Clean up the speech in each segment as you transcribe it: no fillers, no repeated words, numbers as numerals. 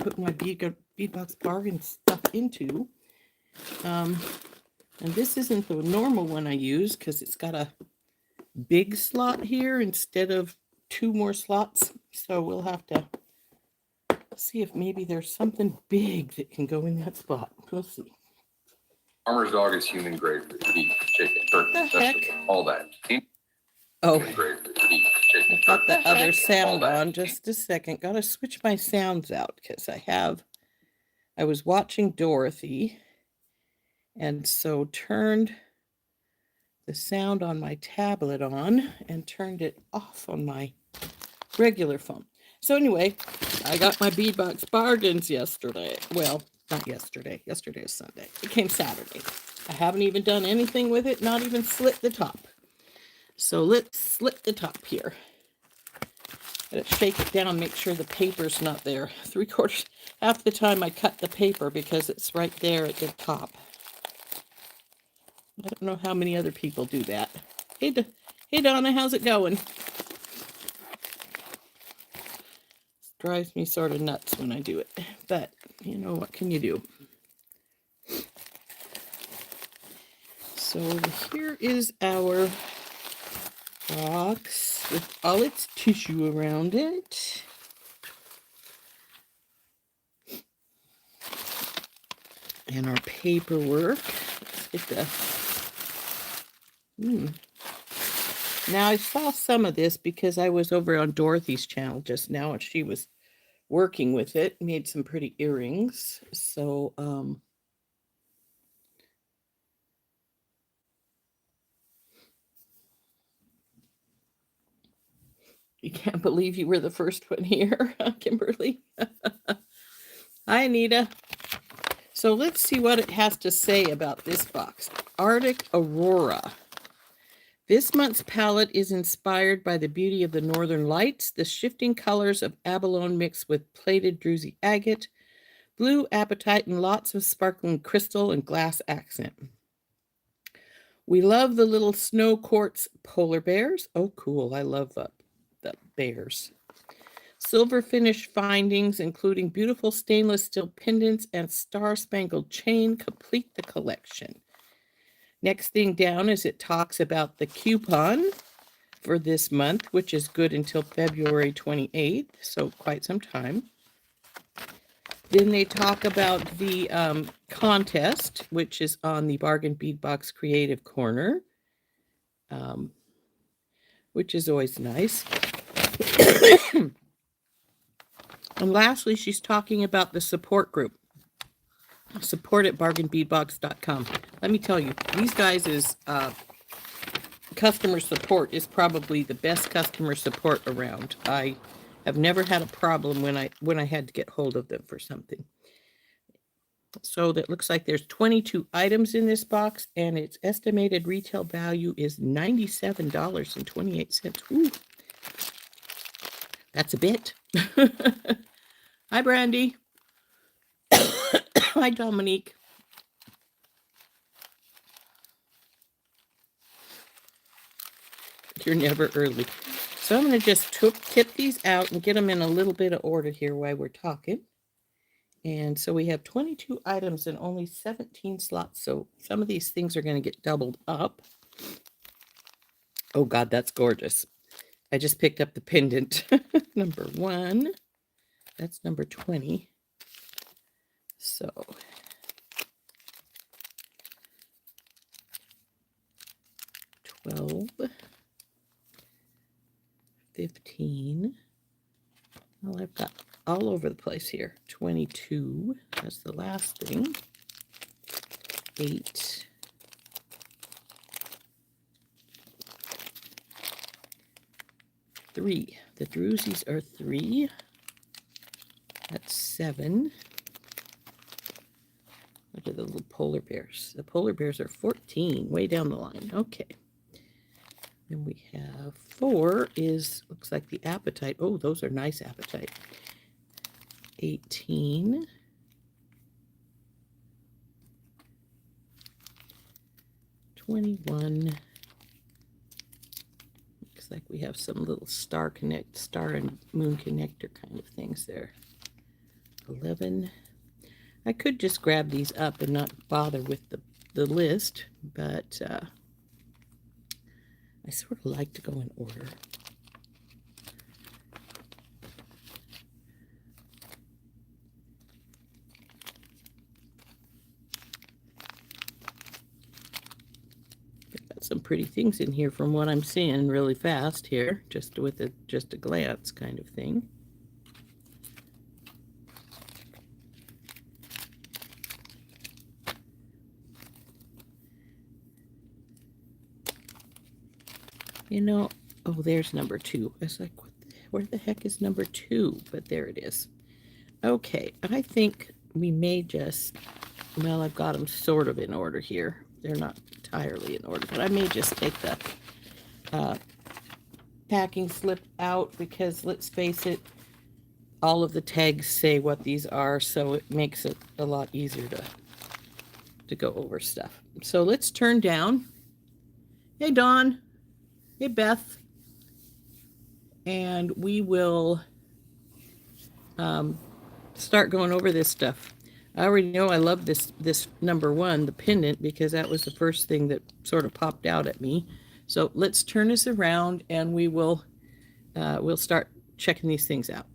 put my Bead Box Bargain stuff into. And this isn't the normal one I use because it's got a big slot here instead of 2 more slots. So we'll have to see if maybe there's something big that can go in that spot. We'll see. Farmer's dog is human grade beef, chicken, turkey, vegetable, all that. Oh, human grade beef, chicken, I've got the turkey, other vegetable, all sound that. on. Just a second. Got to switch my sounds out because I was watching Dorothy, and so turned the sound on my tablet on and turned it off on my regular phone. So anyway, I got my Bead Box Bargains yesterday. Well, not yesterday. Yesterday is Sunday. It came Saturday. I haven't even done anything with it, not even slit the top. So let's slit the top here. Gotta shake it down, make sure the paper's not there. 3/4, half the time I cut the paper because it's right there at the top. I don't know how many other people do that. Hey, hey Donna, how's it going? Drives me sort of nuts when I do it, but you know, what can you do? So here is our box with all its tissue around it. And our paperwork. Let's get the... Now, I saw some of this because I was over on Dorothy's channel just now, and she was working with it, made some pretty earrings. So, you can't believe you were the first one here, Kimberly. Hi, Anita. So let's see what it has to say about this box. Arctic Aurora. This month's palette is inspired by the beauty of the Northern Lights, the shifting colors of abalone mixed with plated druzy agate, blue apatite, and lots of sparkling crystal and glass accent. We love the little snow quartz polar bears. Oh, cool. I love the bears. Silver finish findings, including beautiful stainless steel pendants and star-spangled chain, complete the collection. Next thing down is it talks about the coupon for this month, which is good until February 28th, so quite some time. Then they talk about the contest, which is on the Bargain Bead Box Creative Corner, which is always nice. And lastly, she's talking about the support group. Support at bargainbeadbox.com. Let me tell you, these guys' customer support is probably the best customer support around. I have never had a problem when I had to get hold of them for something. So that looks like there's 22 items in this box, and its estimated retail value is $97.28. Ooh, that's a bit. Hi, Brandy. Hi, Dominique. You're never early. So I'm going to just tip these out and get them in a little bit of order here while we're talking. And so we have 22 items and only 17 slots. So some of these things are going to get doubled up. Oh, God, that's gorgeous. I just picked up the pendant. Number 1. That's number 20. So 12, 15. Well, I've got all over the place here. 22. That's the last thing. 8. 3. The druzies are 3. That's 7. Look at the little polar bears. The polar bears are 14, way down the line. Okay. Then we have 4 is, looks like the apatite. Oh, those are nice apatite. 18. 21. Looks like we have some little star and moon connector kind of things there. 11. I could just grab these up and not bother with the list, but I sort of like to go in order. Got some pretty things in here from what I'm seeing really fast here, just with just a glance kind of thing. You know, oh, there's number 2. I was like, where the heck is number 2? But there it is. Okay, I think we may just, well, I've got them sort of in order here. They're not entirely in order, but I may just take the packing slip out because, let's face it, all of the tags say what these are, so it makes it a lot easier to go over stuff. So let's turn down. Hey, Dawn. Hey, Beth. And we will start going over this stuff. I already know I love this number 1, the pendant, because that was the first thing that sort of popped out at me. So let's turn this around and we will we'll start checking these things out.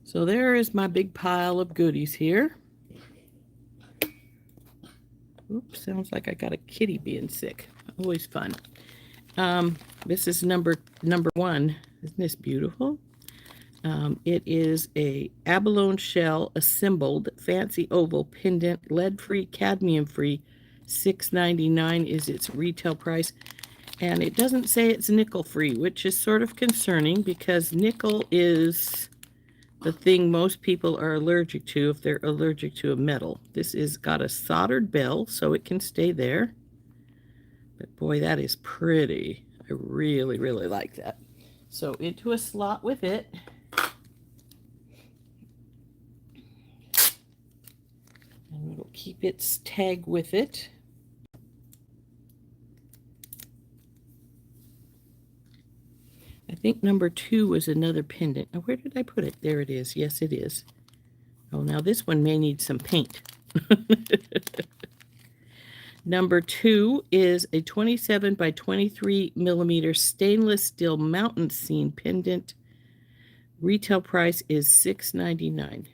So there is my big pile of goodies here. Oops, sounds like I got a kitty being sick. Always fun. This is number 1. Isn't this beautiful? It is a abalone shell assembled fancy oval pendant, lead-free, cadmium-free. $6.99 is its retail price. And it doesn't say it's nickel-free, which is sort of concerning because nickel is the thing most people are allergic to if they're allergic to a metal. This is got a soldered bell, so it can stay there. But boy, that is pretty. I really, really like that. So into a slot with it. And we'll keep its tag with it. I think number 2 was another pendant. Now, where did I put it? There it is. Yes, it is. Oh, now this one may need some paint. Number 2 is a 27 by 23 millimeter stainless steel mountain scene pendant. Retail price is $6.99.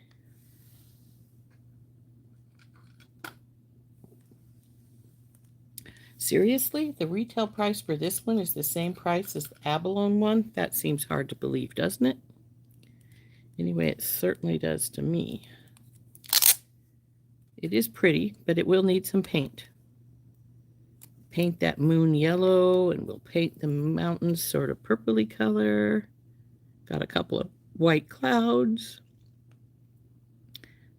Seriously? The retail price for this one is the same price as the abalone one? That seems hard to believe, doesn't it? Anyway, it certainly does to me. It is pretty, but it will need some paint. Paint that moon yellow, and we'll paint the mountains sort of purpley color. Got a couple of white clouds.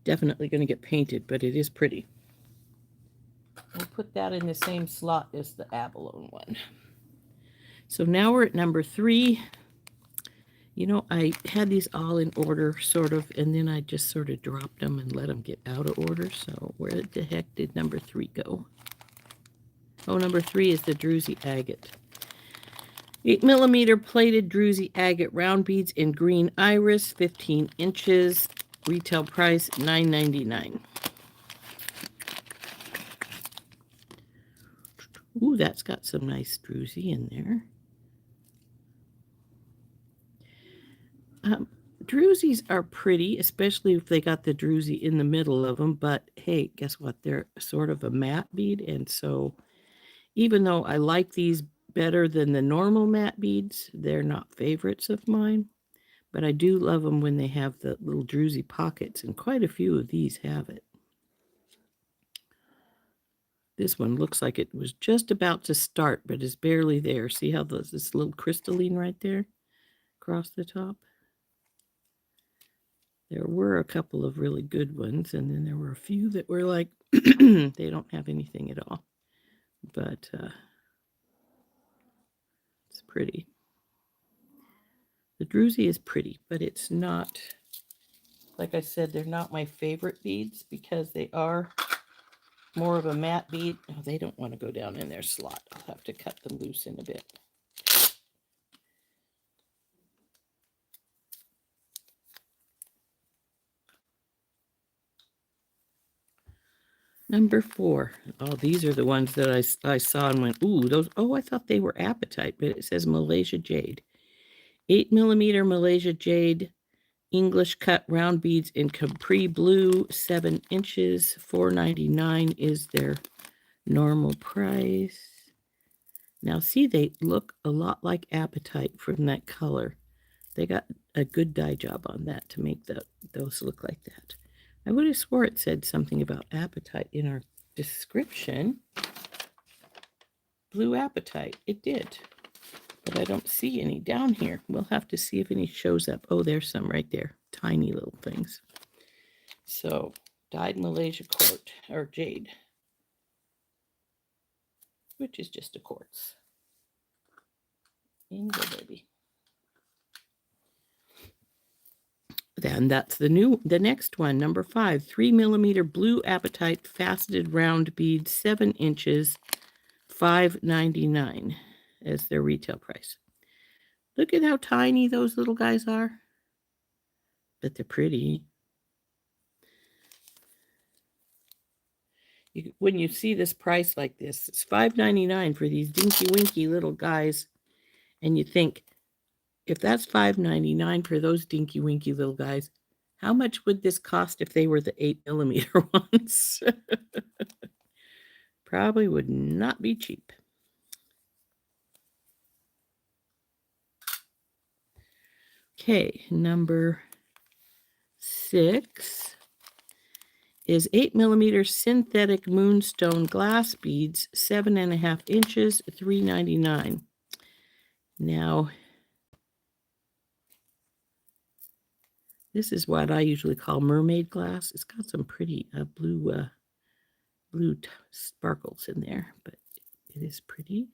Definitely going to get painted, but it is pretty. We'll put that in the same slot as the abalone one. So now we're at number 3. You know, I had these all in order, sort of, and then I just sort of dropped them and let them get out of order. So where the heck did number 3 go? Oh, number 3 is the druzy agate. 8 millimeter plated druzy agate round beads in green iris, 15 inches. Retail price $9.99. Ooh, that's got some nice druzy in there. Druzies are pretty, especially if they got the druzy in the middle of them. But hey, guess what? They're sort of a matte bead, and so even though I like these better than the normal matte beads, they're not favorites of mine. But I do love them when they have the little druzy pockets, and quite a few of these have it. This one looks like it was just about to start, but is barely there. See how this little crystalline right there across the top? There were a couple of really good ones, and then there were a few that were like, they don't have anything at all. But it's pretty. The druzy is pretty, but it's not, like I said, they're not my favorite beads because they are more of a matte bead. Oh, they don't want to go down in their slot. I'll have to cut them loose in a bit. Number 4. Oh, these are the ones that I saw and went, ooh, those. Oh, I thought they were apatite, but it says Malaysia Jade. 8mm Malaysia Jade, English cut round beads in Capri Blue, 7 inches. $4.99 is their normal price. Now, see, they look a lot like apatite from that color. They got a good dye job on that to make those look like that. I would have swore it said something about apatite in our description. Blue apatite. It did. But I don't see any down here. We'll have to see if any shows up. Oh, there's some right there. Tiny little things. So, dyed Malaysia Court, or Jade, which is just a quartz. In the baby. Then that's the next one, number 5, 3mm blue apatite faceted round bead, 7 inches, $5.99 as their retail price. Look at how tiny those little guys are. But they're pretty. When you see this price like this, it's $5.99 for these dinky winky little guys. And you think, if that's $5.99 for those dinky winky little guys, how much would this cost if they were the 8mm ones? Probably would not be cheap. Okay, number 6 is 8mm synthetic moonstone glass beads, 7.5 inches, $3.99. Now, this is what I usually call mermaid glass. It's got some pretty blue sparkles in there, but it is pretty.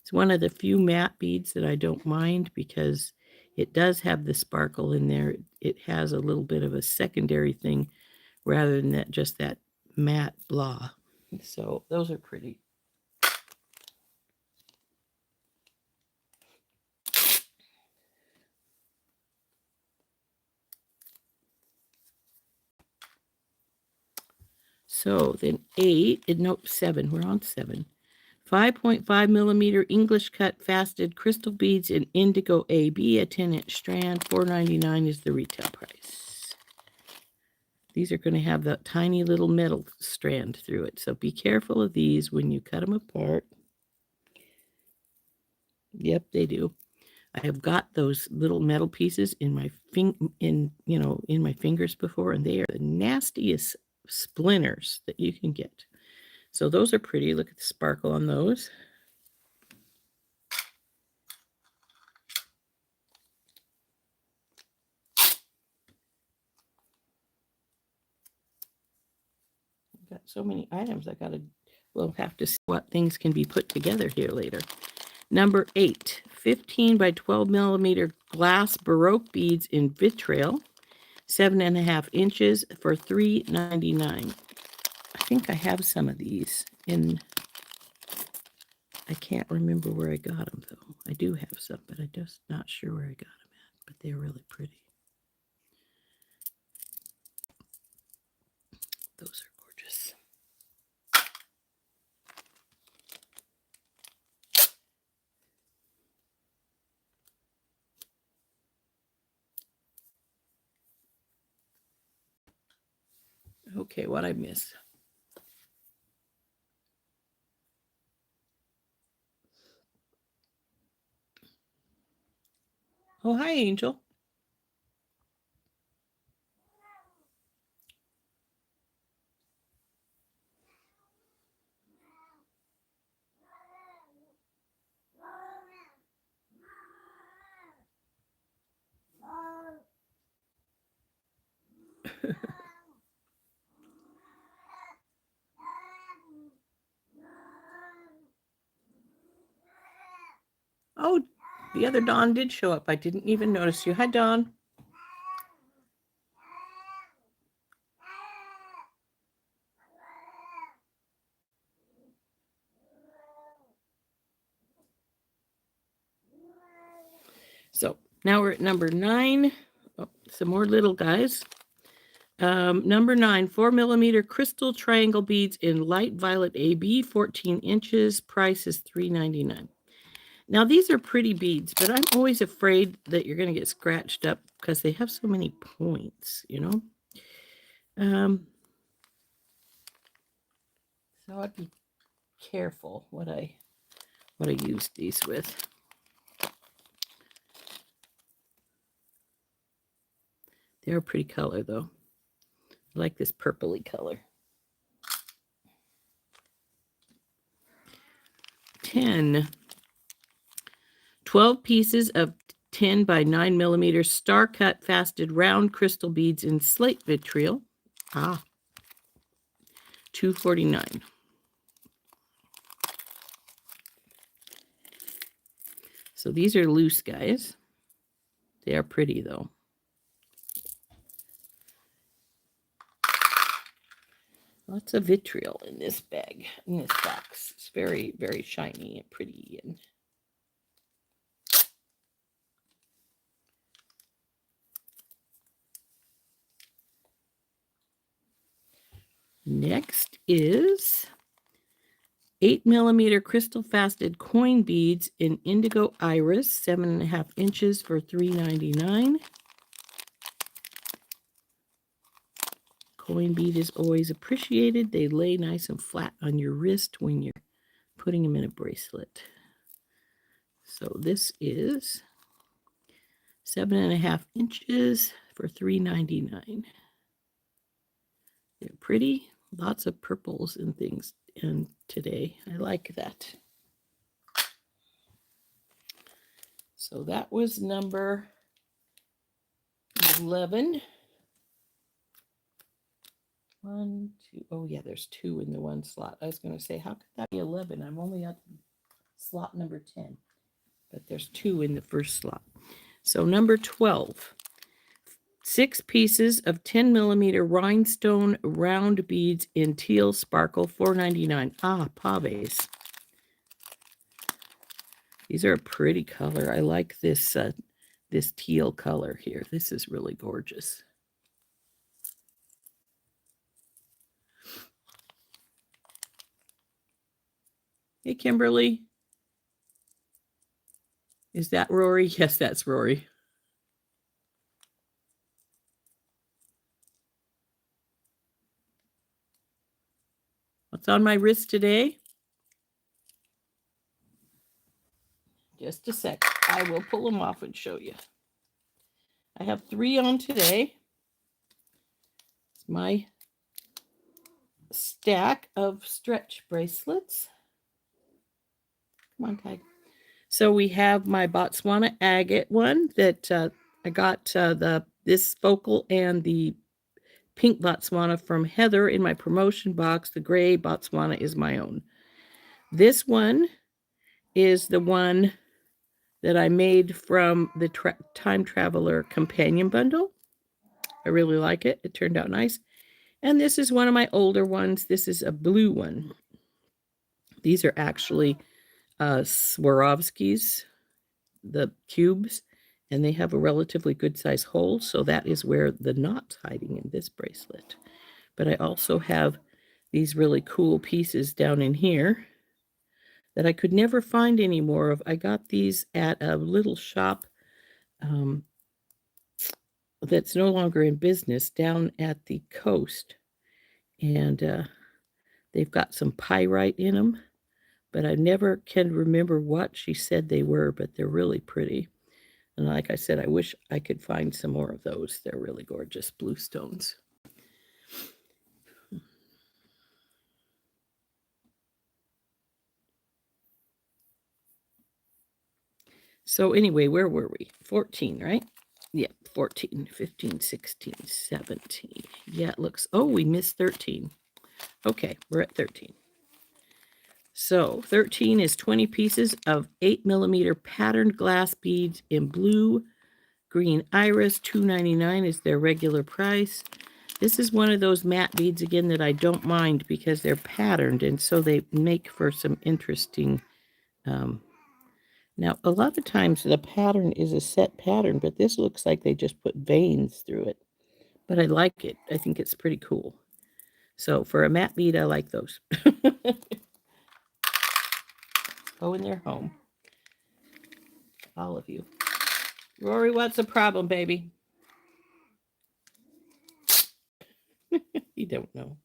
It's one of the few matte beads that I don't mind because it does have the sparkle in there. It has a little bit of a secondary thing rather than just that matte blah. So those are pretty. So then 7, we're on 7. 5.5mm English cut faceted crystal beads in indigo AB, a 10-inch strand, $4.99 is the retail price. These are going to have that tiny little metal strand through it, so be careful of these when you cut them apart. Yep, they do. I have got those little metal pieces in my my fingers before, and they are the nastiest splinters that you can get. So those are pretty. Look at the sparkle on those. I've got so many items. We'll have to see what things can be put together here later. Number 8, 15 by 12mm glass Baroque beads in vitriol, 7.5 inches for $3.99. I think I have some of these in. I can't remember where I got them, though. I do have some, but I'm just not sure where I got them at. But they're really pretty. Those are gorgeous. Okay, what I miss? Oh, hi, Angel. Oh, the other Dawn did show up. I didn't even notice you. Hi, Dawn. So now we're at number 9. Oh, some more little guys. Number 9, 4mm crystal triangle beads in light violet AB, 14 inches. Price is $3.99. Now, these are pretty beads, but I'm always afraid that you're going to get scratched up because they have so many points, you know? So I'd be careful what I use these with. They're a pretty color, though. I like this purpley color. 10. 12 pieces of 10 by 9mm star-cut faceted round crystal beads in slate vitriol. $2.49. So these are loose, guys. They are pretty, though. Lots of vitriol in this bag, in this box. It's very, very shiny and pretty. And next is 8mm crystal faceted coin beads in indigo iris, 7.5 inches for $3.99. Coin bead is always appreciated. They lay nice and flat on your wrist when you're putting them in a bracelet. So this is 7.5 inches for $3.99. They're pretty. Lots of purples and things in today. I like that. So that was number 11. 1, 2. Oh, yeah, there's 2 in the one slot. I was going to say, how could that be 11? I'm only at slot number 10. But there's 2 in the first slot. So number 12. 6 pieces of 10mm rhinestone round beads in teal sparkle, $4.99. Paves. These are a pretty color. I like this this teal color here. This is really gorgeous. Hey, Kimberly. Is that Rory? Yes, that's Rory. What's on my wrist today? Just a sec. I will pull them off and show you. I have 3 on today. It's my stack of stretch bracelets. Come on, Tag. So we have my Botswana agate one that I got this focal and the pink Botswana from Heather in my promotion box. The gray Botswana is my own. This one is the one that I made from the Time Traveler Companion Bundle. I really like it. It turned out nice. And this is one of my older ones. This is a blue one. These are actually Swarovskis, the cubes, and they have a relatively good size hole, so that is where the knot's hiding in this bracelet. But I also have these really cool pieces down in here that I could never find any more of. I got these at a little shop that's no longer in business down at the coast, and they've got some pyrite in them, but I never can remember what she said they were, but they're really pretty. And like I said, I wish I could find some more of those. They're really gorgeous blue stones. So anyway, where were we? 14, right? Yeah, 14, 15, 16, 17. Yeah, it looks, oh, we missed 13. Okay, we're at 13. So 13 is 20 pieces of 8mm patterned glass beads in blue, green iris. $2.99 is their regular price. This is one of those matte beads, again, that I don't mind because they're patterned, and so they make for some interesting... Now, a lot of times the pattern is a set pattern, but this looks like they just put veins through it. but I like it. I think it's pretty cool. So for a matte bead, I like those. Go in their home. All of you. Rory, what's the problem, baby? You don't know.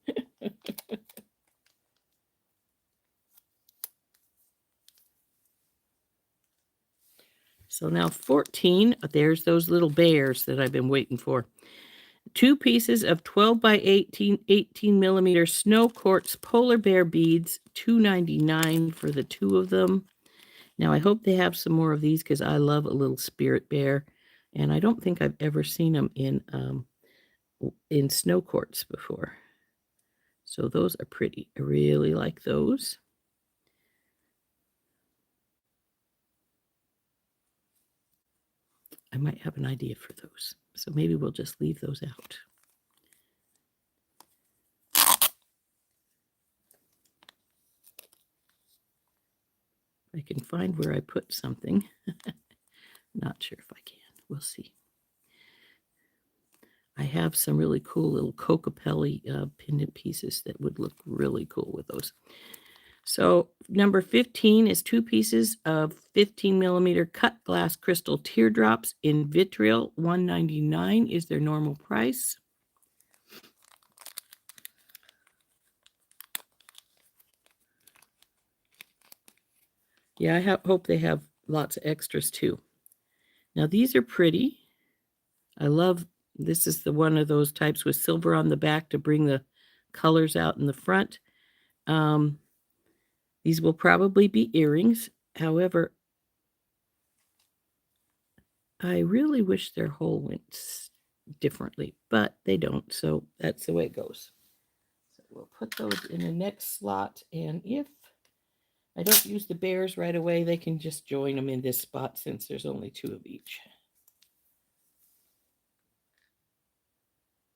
So now 14, there's those little bears that I've been waiting for. 2 pieces of 12 by 18 millimeter snow quartz polar bear beads, $2.99 for the 2 of them. Now I hope they have some more of these because I love a little spirit bear, and I don't think I've ever seen them in snow quartz before. So those are pretty. I really like those. I might have an idea for those. So maybe we'll just leave those out. I can find where I put something. Not sure if I can. We'll see. I have some really cool little Cocapelli pendant pieces that would look really cool with those. So number 15 is 2 pieces of 15 millimeter cut glass crystal teardrops in vitriol. $1.99 is their normal price. Yeah, I hope they have lots of extras too. Now these are pretty. I love, this is the one of those types with silver on the back to bring the colors out in the front. These will probably be earrings. However, I really wish their hole went differently, but they don't. So that's the way it goes. So we'll put those in the next slot. And if I don't use the bears right away, they can just join them in this spot since there's only 2 of each.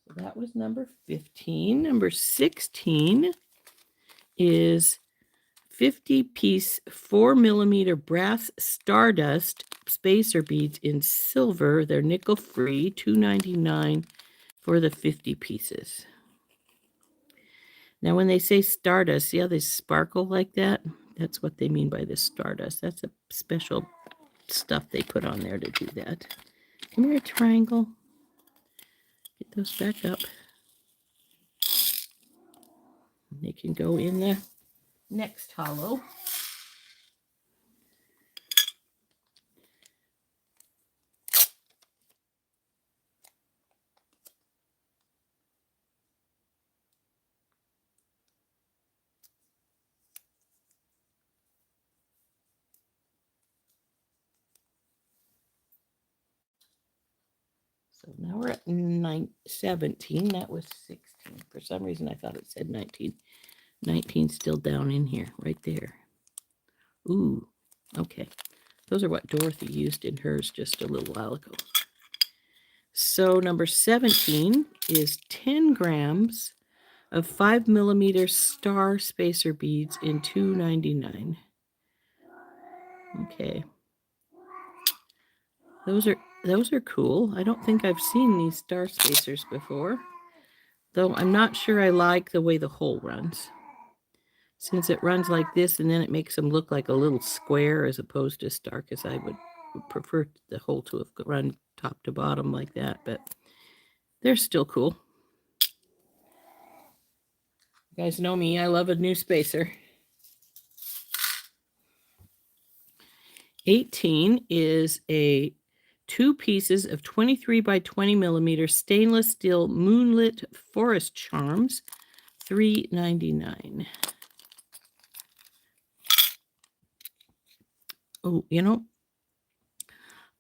So that was number 15. Number 16 is 50-piece 4 millimeter brass stardust spacer beads in silver. They're nickel free, $2.99 for the 50 pieces. Now, when they say stardust, see how they sparkle like that? That's what they mean by this stardust. That's a special stuff they put on there to do that. Come here, triangle. Get those back up. They can go in the next hollow. So now we're at 17. That was 16. For some reason, I thought it said 19. 19 still down in here, right there. Ooh, okay. Those are what Dorothy used in hers just a little while ago. So number 17 is 10 grams of 5 millimeter star spacer beads in $2.99. Okay. Those are cool. I don't think I've seen these star spacers before, though I'm not sure I like the way the hole runs. Since it runs like this and then it makes them look like a little square as opposed to star, because I would prefer the hole to have run top to bottom like that, but they're still cool. You guys know me, I love a new spacer. 18 is a 2 pieces of 23 by 20 millimeter stainless steel moonlit forest charms, $3.99. Oh, you know,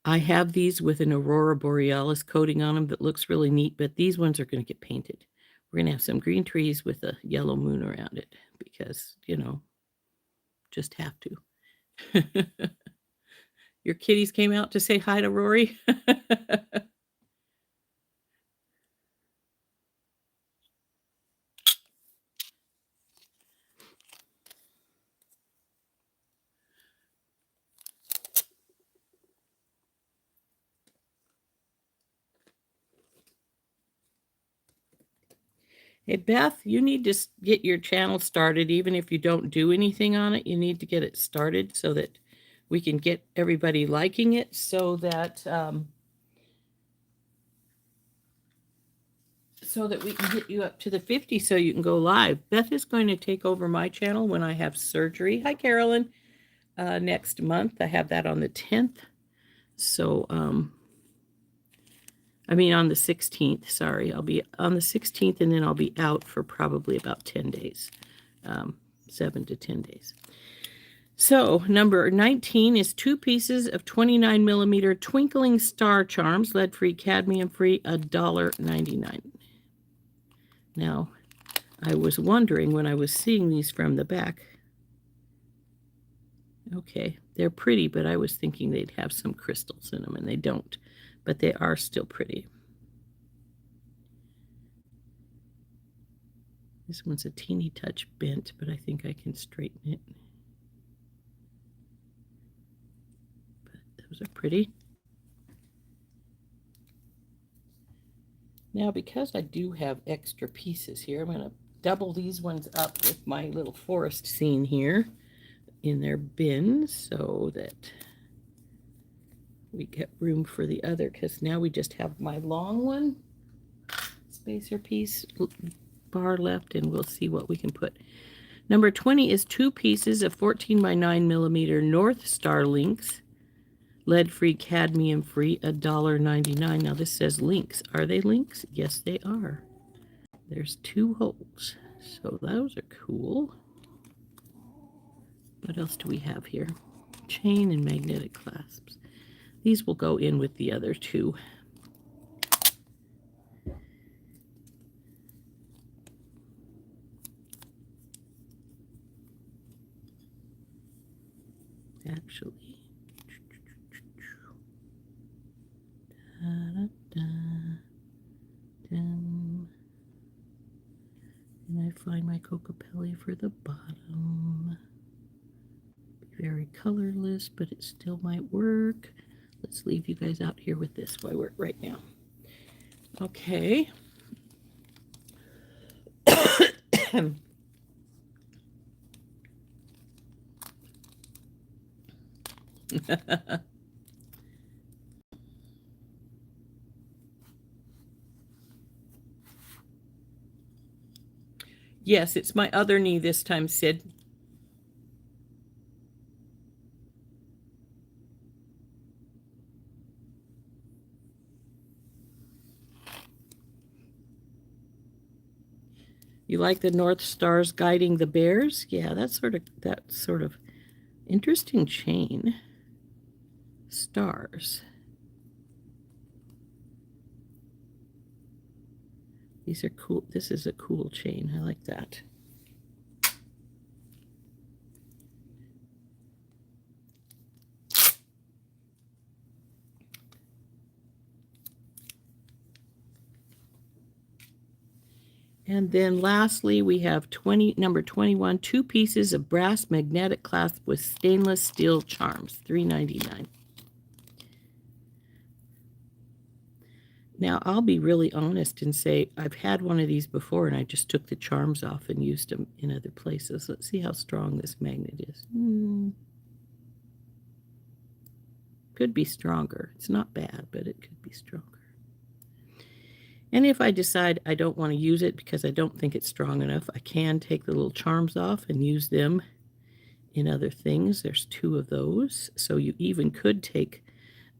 I have these with an Aurora Borealis coating on them that looks really neat, but these ones are going to get painted. We're going to have some green trees with a yellow moon around it because, you know, just have to. Your kitties came out to say hi to Rory. Hey, Beth, you need to get your channel started. Even if you don't do anything on it, you need to get it started so that we can get everybody liking it, so that we can get you up to the 50 so you can go live. Beth is going to take over my channel when I have surgery. Hi, Carolyn. Next month. I have that on the 10th. So, I mean, on the 16th, sorry. I'll be on the 16th, and then I'll be out for probably about 10 days, 7 to 10 days. So, number 19 is 2 pieces of 29 millimeter twinkling star charms, lead-free, cadmium-free, $1.99. Now, I was wondering when I was seeing these from the back. Okay, they're pretty, but I was thinking they'd have some crystals in them, and they don't. But they are still pretty. This one's a teeny touch bent, but I think I can straighten it. But those are pretty. Now, because I do have extra pieces here, I'm going to double these ones up with my little forest scene here in their bin so that we get room for the other, because now we just have my long one spacer piece bar left, and we'll see what we can put. Number 20 is 2 pieces of 14 by 9 millimeter North Star links, lead-free, cadmium-free, $1.99. Now this says links. Are they links? Yes, they are. There's 2 holes, so those are cool. What else do we have here? Chain and magnetic clasps. These will go in with the other 2. Actually, and I find my Cocopelli for the bottom. Very colorless, but it still might work. Let's leave you guys out here with this while we're right now. Okay. Yes, it's my other knee this time, Sid. You like the North Stars guiding the bears? Yeah, that's sort of interesting chain. Stars. These are cool. This is a cool chain. I like that. And then lastly, we have number 21, 2 pieces of brass magnetic clasp with stainless steel charms, $3.99. Now, I'll be really honest and say I've had one of these before, and I just took the charms off and used them in other places. Let's see how strong this magnet is. Could be stronger. It's not bad, but it could be stronger. And if I decide I don't want to use it because I don't think it's strong enough, I can take the little charms off and use them in other things. There's 2 of those. So you even could take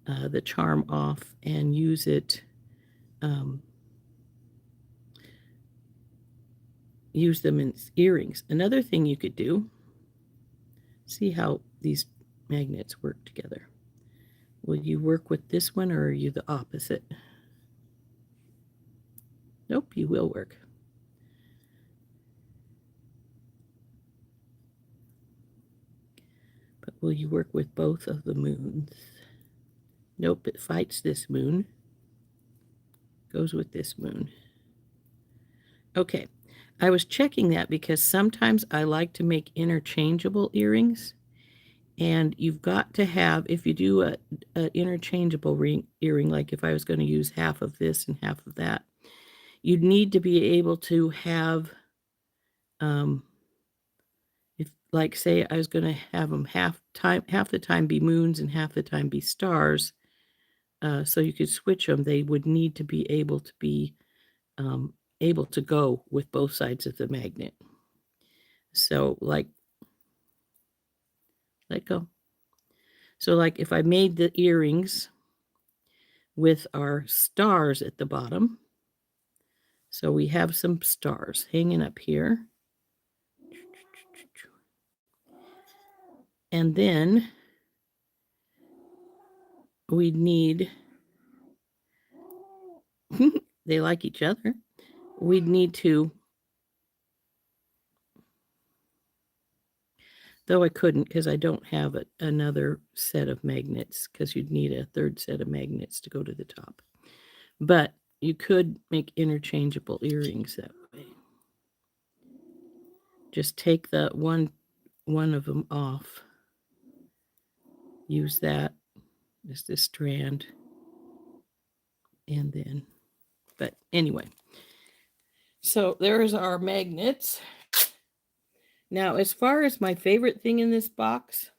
the charm off and use it, use them in earrings. Another thing you could do, see how these magnets work together. Will you work with this one, or are you the opposite? Nope, you will work. But will you work with both of the moons? Nope, it fights this moon. Goes with this moon. Okay, I was checking that because sometimes I like to make interchangeable earrings. And you've got to have, if you do an interchangeable earring, like if I was going to use half of this and half of that, you'd need to be able to have, if like say I was going to have them half the time be moons and half the time be stars, so you could switch them. They would need to be able to go with both sides of the magnet. So like, let go. So like if I made the earrings with our stars at the bottom, so we have some stars hanging up here. And then we need, they like each other. We'd need to, though I couldn't because I don't have another set of magnets, because you'd need a third set of magnets to go to the top. But you could make interchangeable earrings that way. Just take the one of them off. Use that as this strand. And then, but anyway. So there's our magnets. Now, as far as my favorite thing in this box,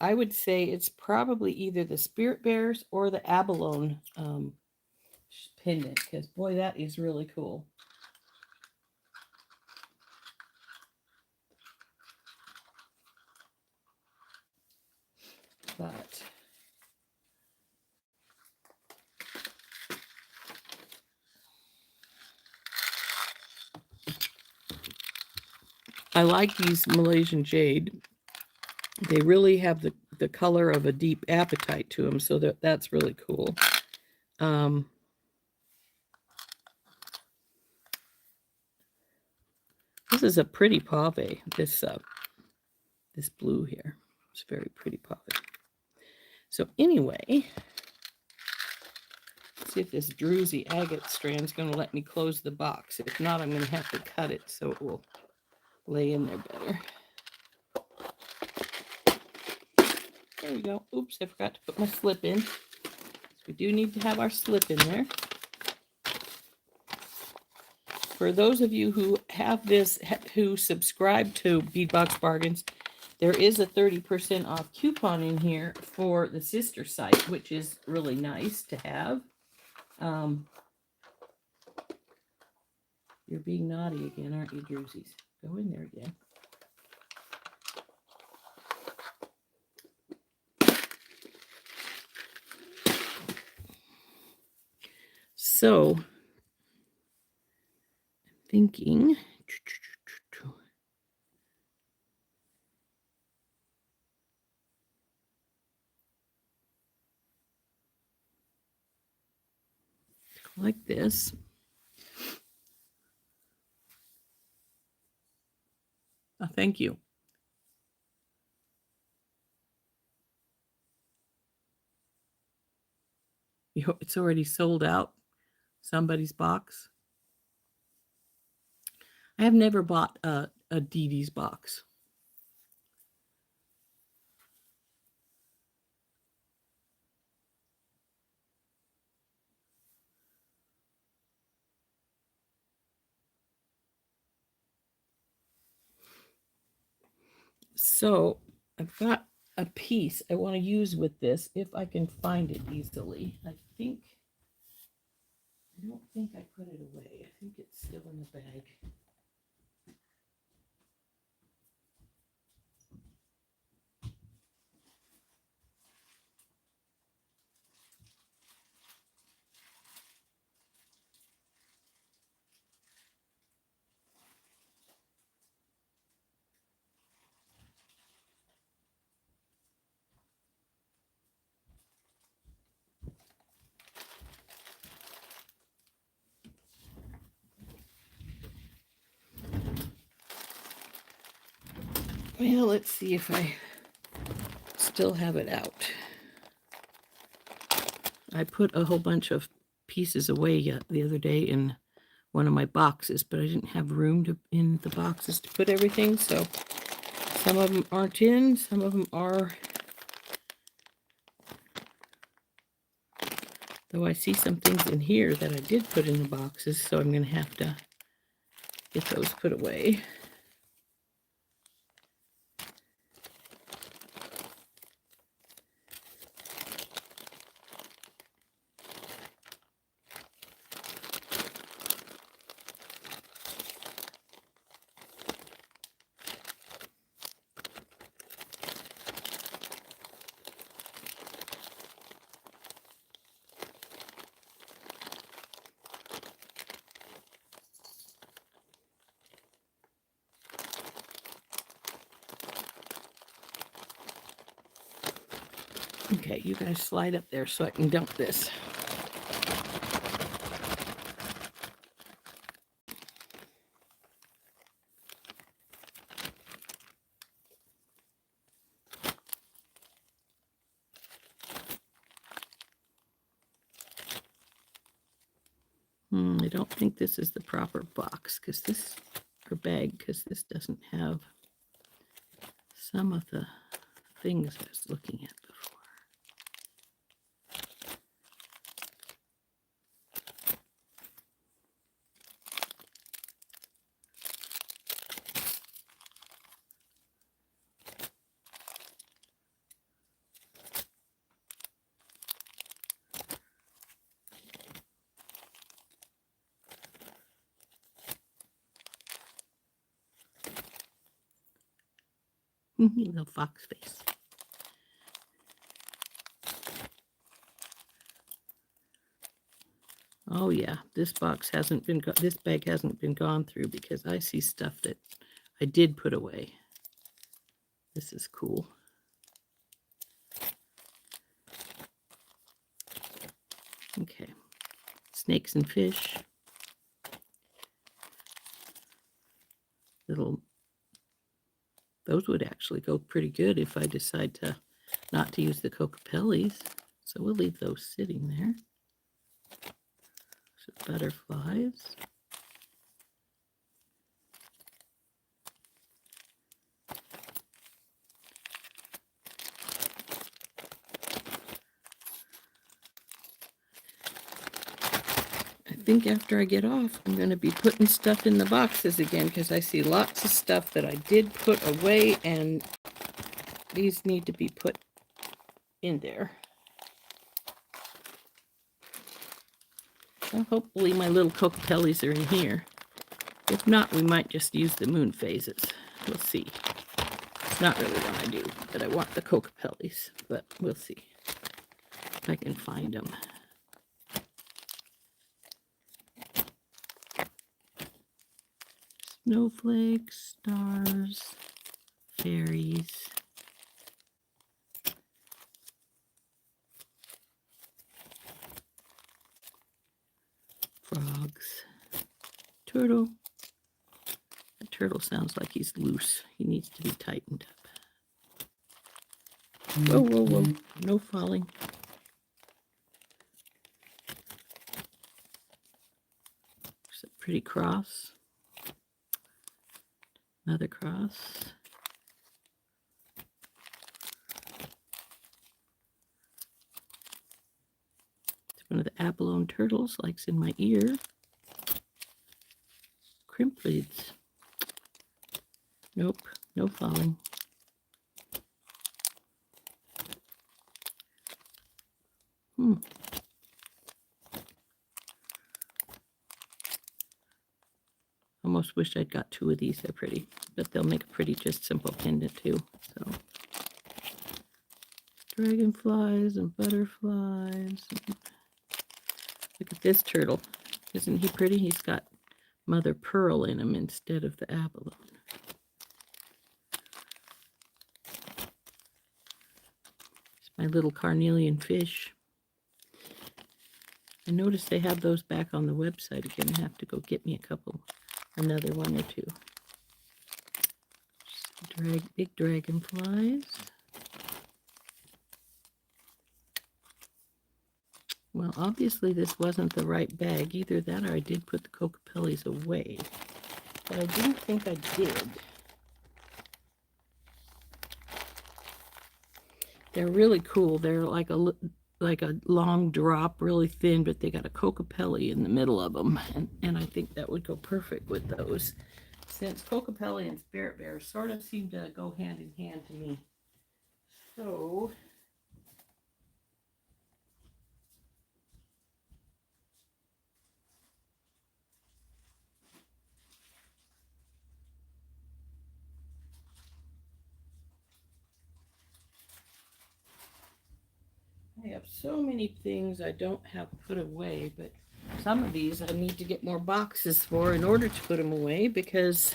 I would say it's probably either the Spirit Bears or the abalone pendant, because boy, that is really cool. But I like these Malaysian jade. They really have the color of a deep apatite to them, so that's really cool. This is a pretty pave. This blue here. It's very pretty pave. So anyway, let's see if this druzy agate strand is going to let me close the box. If not, I'm going to have to cut it so it will lay in there better. There we go. Oops, I forgot to put my slip in. We do need to have our slip in there. For those of you who have this, who subscribe to Bead Box Bargains, there is a 30% off coupon in here for the sister site, which is really nice to have. You're being naughty again, aren't you, Druzies? Go in there again. So, I'm thinking, like this. Oh, thank you. It's already sold out. Somebody's box. I have never bought a Dee Dee's box. So I've got a piece I want to use with this if I can find it easily. I don't think I put it away. I think it's still in the bag. Well, let's see if I still have it out. I put a whole bunch of pieces away the other day in one of my boxes, but I didn't have room in the boxes to put everything, so some of them aren't in, some of them are. Though I see some things in here that I did put in the boxes, so I'm going to have to get those put away. Okay, you guys slide up there so I can dump this. I don't think this is the proper box because this, or bag, because this doesn't have some of the things I was looking at before. Little fox face. Oh yeah, this box hasn't been, this bag hasn't been gone through because I see stuff that I did put away. This is cool. Okay, snakes and fish. Those would actually go pretty good if I decide to not to use the Cocopellis. So we'll leave those sitting there. So butterflies. I think after I get off, I'm going to be putting stuff in the boxes again because I see lots of stuff that I did put away and these need to be put in there. So hopefully my little Cocopellis are in here. If not, we might just use the moon phases. We'll see. It's not really what I do, but I want the Cocopellis, but we'll see if I can find them. Snowflakes, stars, fairies. Frogs. Turtle. That turtle sounds like he's loose. He needs to be tightened up. Whoa, whoa, whoa. No falling. There's a pretty cross. Another cross. It's one of the abalone turtles, like's in my ear. Crimplids. Nope, no falling. Almost wish I'd got two of these. They're pretty, but they'll make a pretty just simple pendant too. So dragonflies and butterflies. Look at this turtle. Isn't he pretty? He's got mother pearl in him instead of the abalone. It's my little carnelian fish. I noticed they have those back on the website again. I have to go get me a couple. Another one or two. Big dragonflies. Well, obviously this wasn't the right bag. Either that or I did put the Cocopellis away. But I didn't think I did. They're really cool. They're like a like a long drop, really thin, but they got a Cocapelli in the middle of them. And I think that would go perfect with those, since Cocapelli and Spirit Bear sort of seem to go hand in hand to me. So I have so many things I don't have put away, but some of these I need to get more boxes for in order to put them away because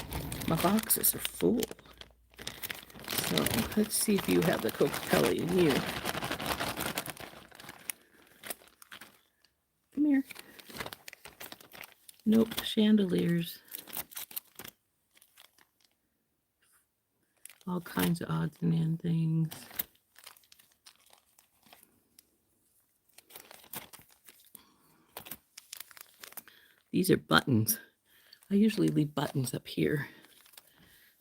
my boxes are full. So let's see if you have the Cocapelli in you. Come here. Nope, chandeliers. All kinds of odds and end things. These are buttons. I usually leave buttons up here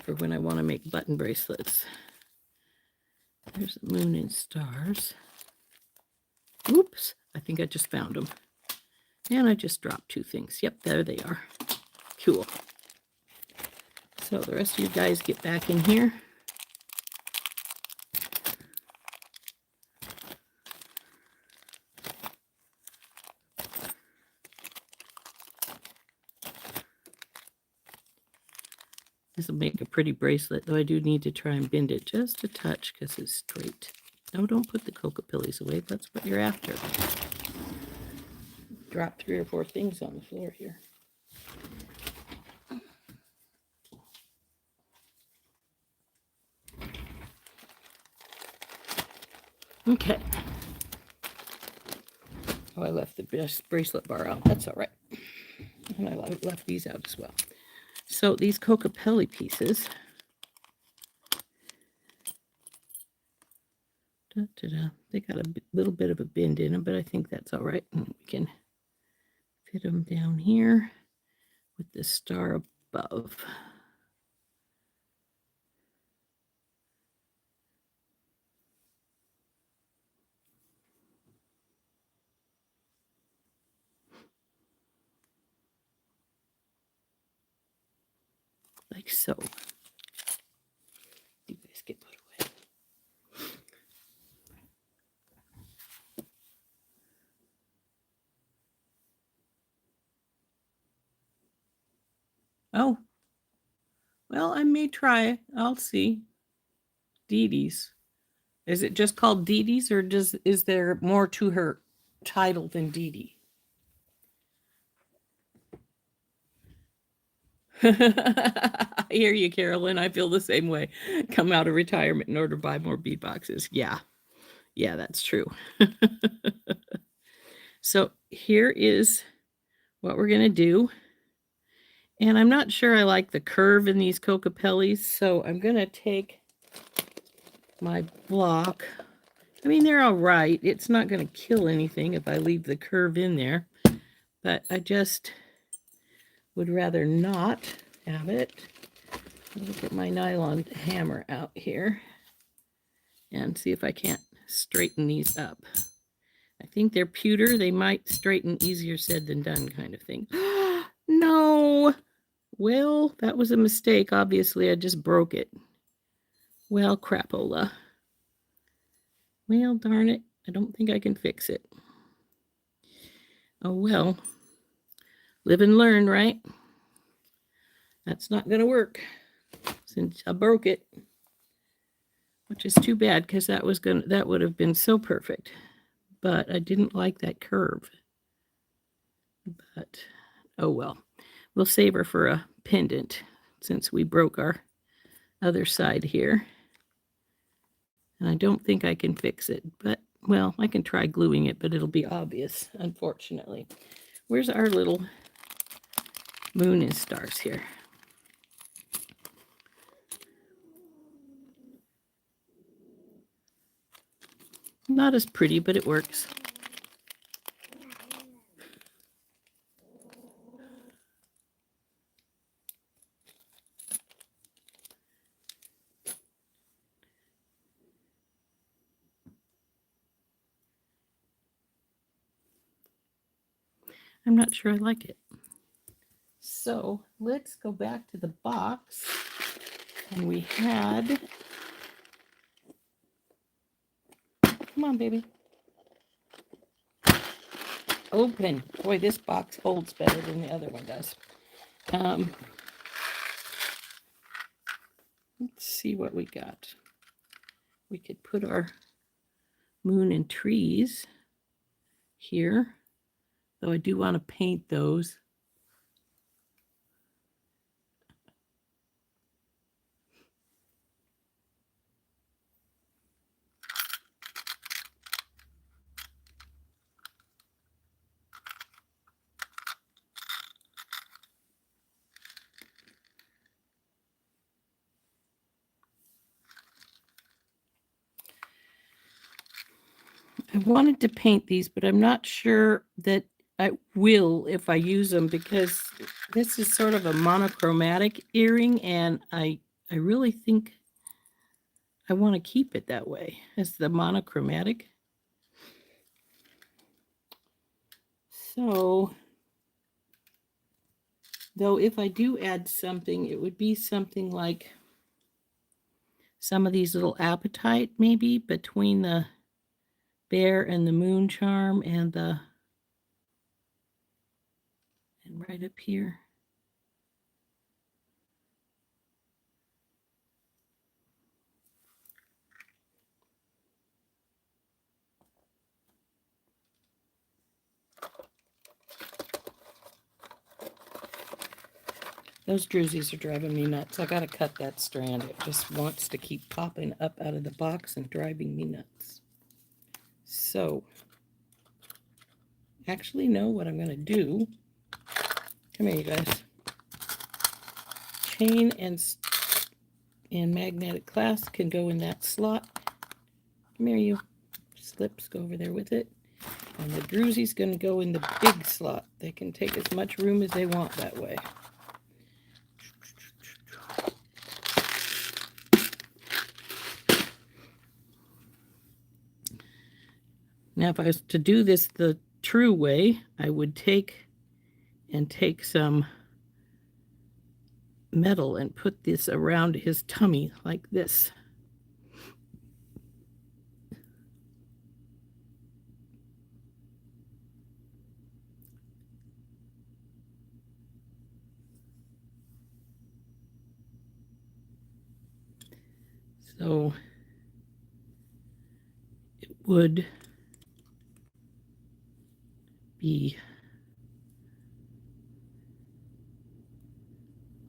for when I want to make button bracelets. There's the moon and stars. Oops, I think I just found them. And I just dropped two things. Yep, there they are. Cool. So the rest of you guys get back in here. This will make a pretty bracelet, though I do need to try and bend it just a touch because it's straight. No, don't put the Cocapellis away. That's what you're after. Drop 3 or 4 things on the floor here. Okay. Oh, I left the bracelet bar out. That's all right. And I left these out as well. So these Cocapelli pieces, they got a little bit of a bend in them, but I think that's all right. And we can fit them down here with the star above. Like so. You guys get put away. Oh, well, I may try. I'll see. Dee Dee's. Is it just called Dee Dee's, or is there more to her title than Dee Dee? I hear you, Carolyn. I feel the same way. Come out of retirement in order to buy more bead boxes. Yeah, that's true. So here is what we're going to do. And I'm not sure I like the curve in these Cocapellis, so I'm going to take my block. I mean, they're all right. It's not going to kill anything if I leave the curve in there, but I just would rather not have it. I'll get my nylon hammer out here and see if I can't straighten these up. I think they're pewter. They might straighten, easier said than done kind of thing. No. Well, that was a mistake. Obviously, I just broke it. Well, crapola. Well, darn it. I don't think I can fix it. Oh, well. Live and learn, right? That's not going to work since I broke it. Which is too bad because that would have been so perfect. But I didn't like that curve. But oh well. We'll save her for a pendant since we broke our other side here. And I don't think I can fix it, but well, I can try gluing it, but it'll be obvious, unfortunately. Where's our little moon and stars here? Not as pretty, but it works. I'm not sure I like it. So let's go back to the box. And we had, come on, baby. Open. Boy, this box holds better than the other one does. Let's see what we got. We could put our moon and trees here, though I do want to paint those. I wanted to paint these, but I'm not sure that I will if I use them, because this is sort of a monochromatic earring, and I really think I want to keep it that way as the monochromatic. So, though if I do add something, it would be something like some of these little apatite, maybe between the bear and the moon charm and right up here. Those drusies are driving me nuts. I gotta cut that strand. It just wants to keep popping up out of the box and driving me nuts. So, actually know what I'm gonna do. Come here, you guys. Chain and magnetic clasp can go in that slot. Come here, you. Slips, go over there with it. And the drusy's gonna go in the big slot. They can take as much room as they want that way. Now, if I was to do this the true way, I would take some metal and put this around his tummy like this. So it would be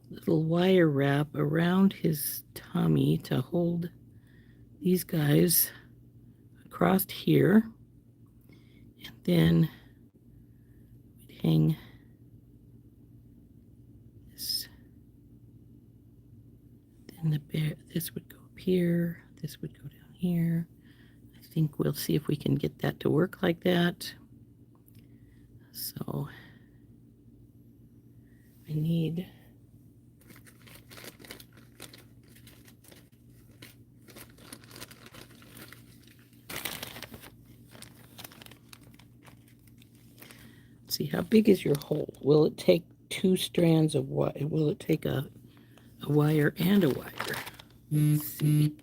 a little wire wrap around his tummy to hold these guys across here, and then we'd hang this. Then the bear, this would go up here, this would go down here. I think we'll see if we can get that to work like that. So I need see, how big is your hole? Will it take two strands of wire? Will it take a wire and a wire? Let's see.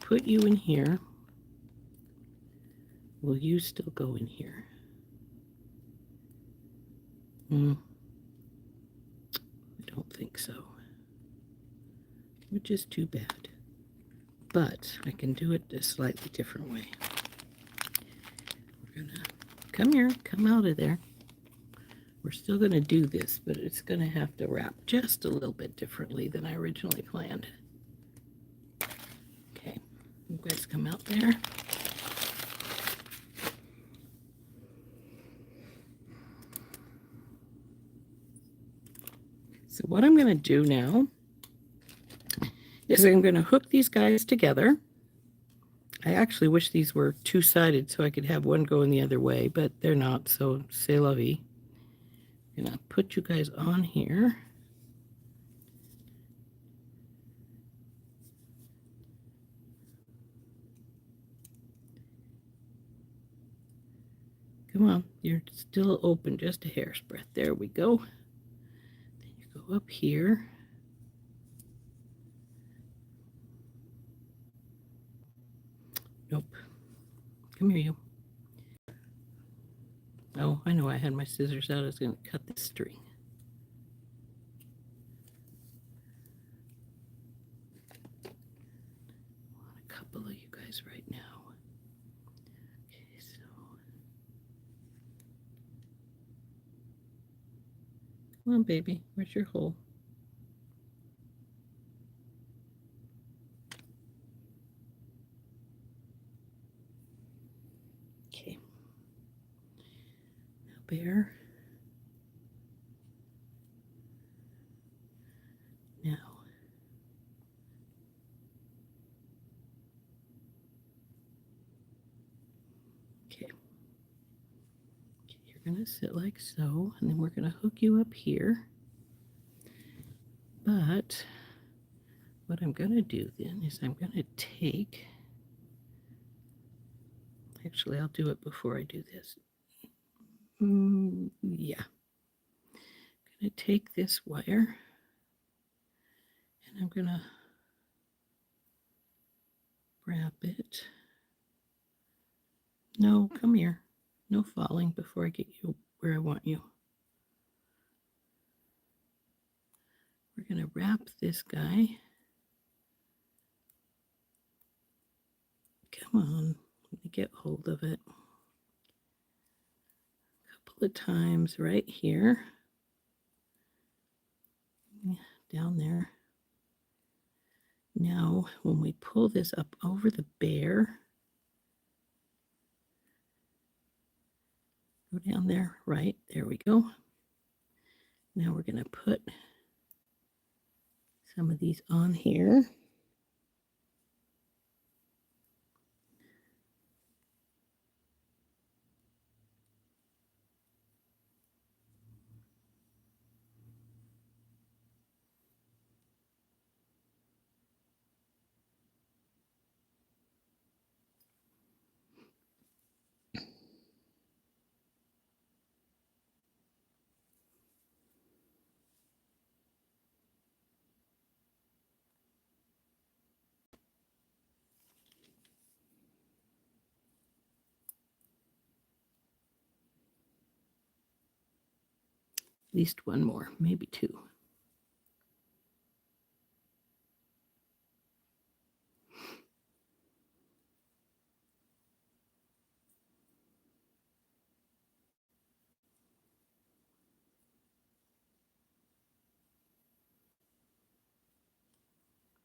Put you in here. Will you still go in here? I don't think so. Which is too bad. But I can do it a slightly different way. We're gonna come here, come out of there. We're still gonna do this, but it's gonna have to wrap just a little bit differently than I originally planned. Okay, you guys come out there. So So what I'm going to do now is I'm going to hook these guys together. I actually wish these were two-sided so I could have one going the other way, but they're not, so c'est la vie. I'm going to put you guys on here. Come on, you're still open, just a hair's breadth. There we go. Then you go up here. Nope. Come here, you. Oh, I know I had my scissors out. I was going to cut this string. I want a couple of you guys right now. Okay, so. Come on, baby. Where's your hole? Okay. Now, bear. Now. Okay. You're going to sit like so, and then we're going to hook you up here. But what I'm going to do then is I'm going to take, actually I'll do it before I do this. Yeah. I'm going to take this wire and I'm going to wrap it. No, come here. No falling before I get you where I want you. We're going to wrap this guy. Come on, let me get hold of it. A couple of times right here. Down there. Now, when we pull this up over the bear, go down there, right, there we go. Now we're going to put some of these on here. At least one more, maybe two.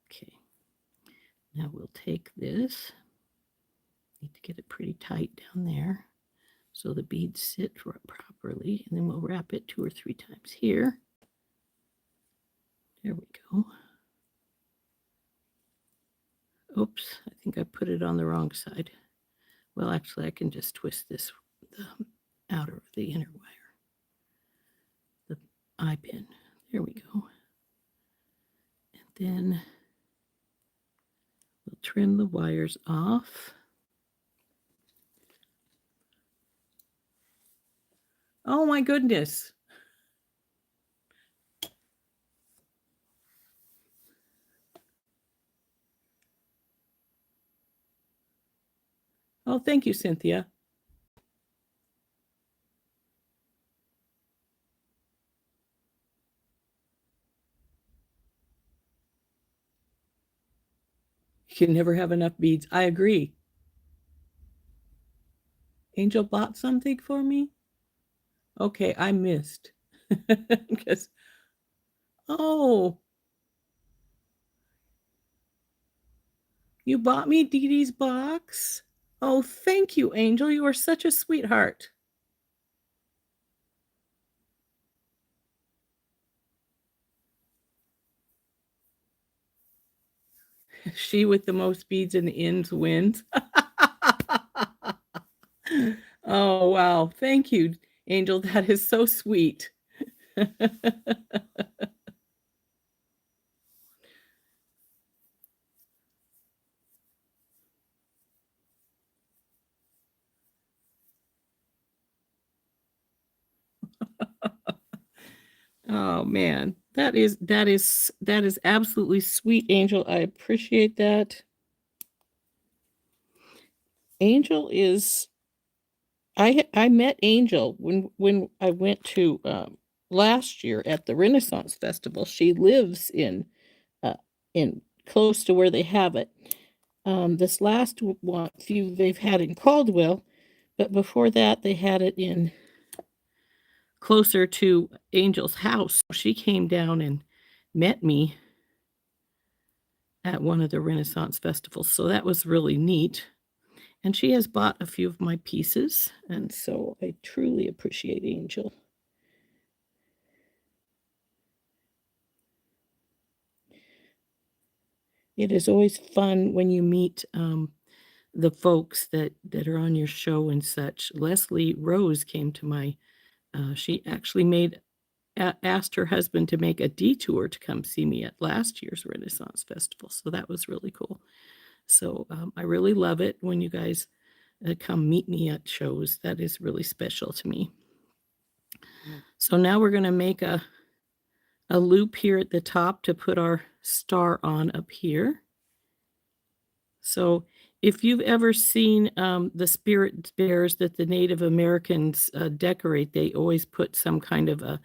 Okay, now we'll take this. Need to get it pretty tight down there so the beads sit properly, and then we'll wrap it 2 or 3 times here. There we go. Oops, I think I put it on the wrong side. Well, actually, I can just twist this, the outer of the inner wire, the eye pin. There we go. And then we'll trim the wires off. Oh my goodness. Oh, thank you, Cynthia. You can never have enough beads. I agree. Angel bought something for me? Okay, I missed. Because, oh, you bought me Dee Dee's box? Oh, thank you, Angel. You are such a sweetheart. She with the most beads in the ends wins. Oh, wow. Thank you, Angel. That is so sweet. Oh man, that is absolutely sweet, Angel. I appreciate that. Angel is I met Angel when I went to last year at the Renaissance Festival. She lives uh, in close to where they have it. This last one, few they've had in Caldwell, but before that they had it in closer to Angel's house. She came down and met me at one of the Renaissance festivals, so that was really neat. And she has bought a few of my pieces, and so I truly appreciate Angel. It is always fun when you meet the folks that are on your show and such. Leslie Rose came to my. She actually asked her husband to make a detour to come see me at last year's Renaissance Festival, so that was really cool. So I really love it when you guys come meet me at shows. That is really special to me. So now we're going to make a loop here at the top to put our star on up here. So if you've ever seen the spirit bears that the Native Americans decorate, they always put some kind of a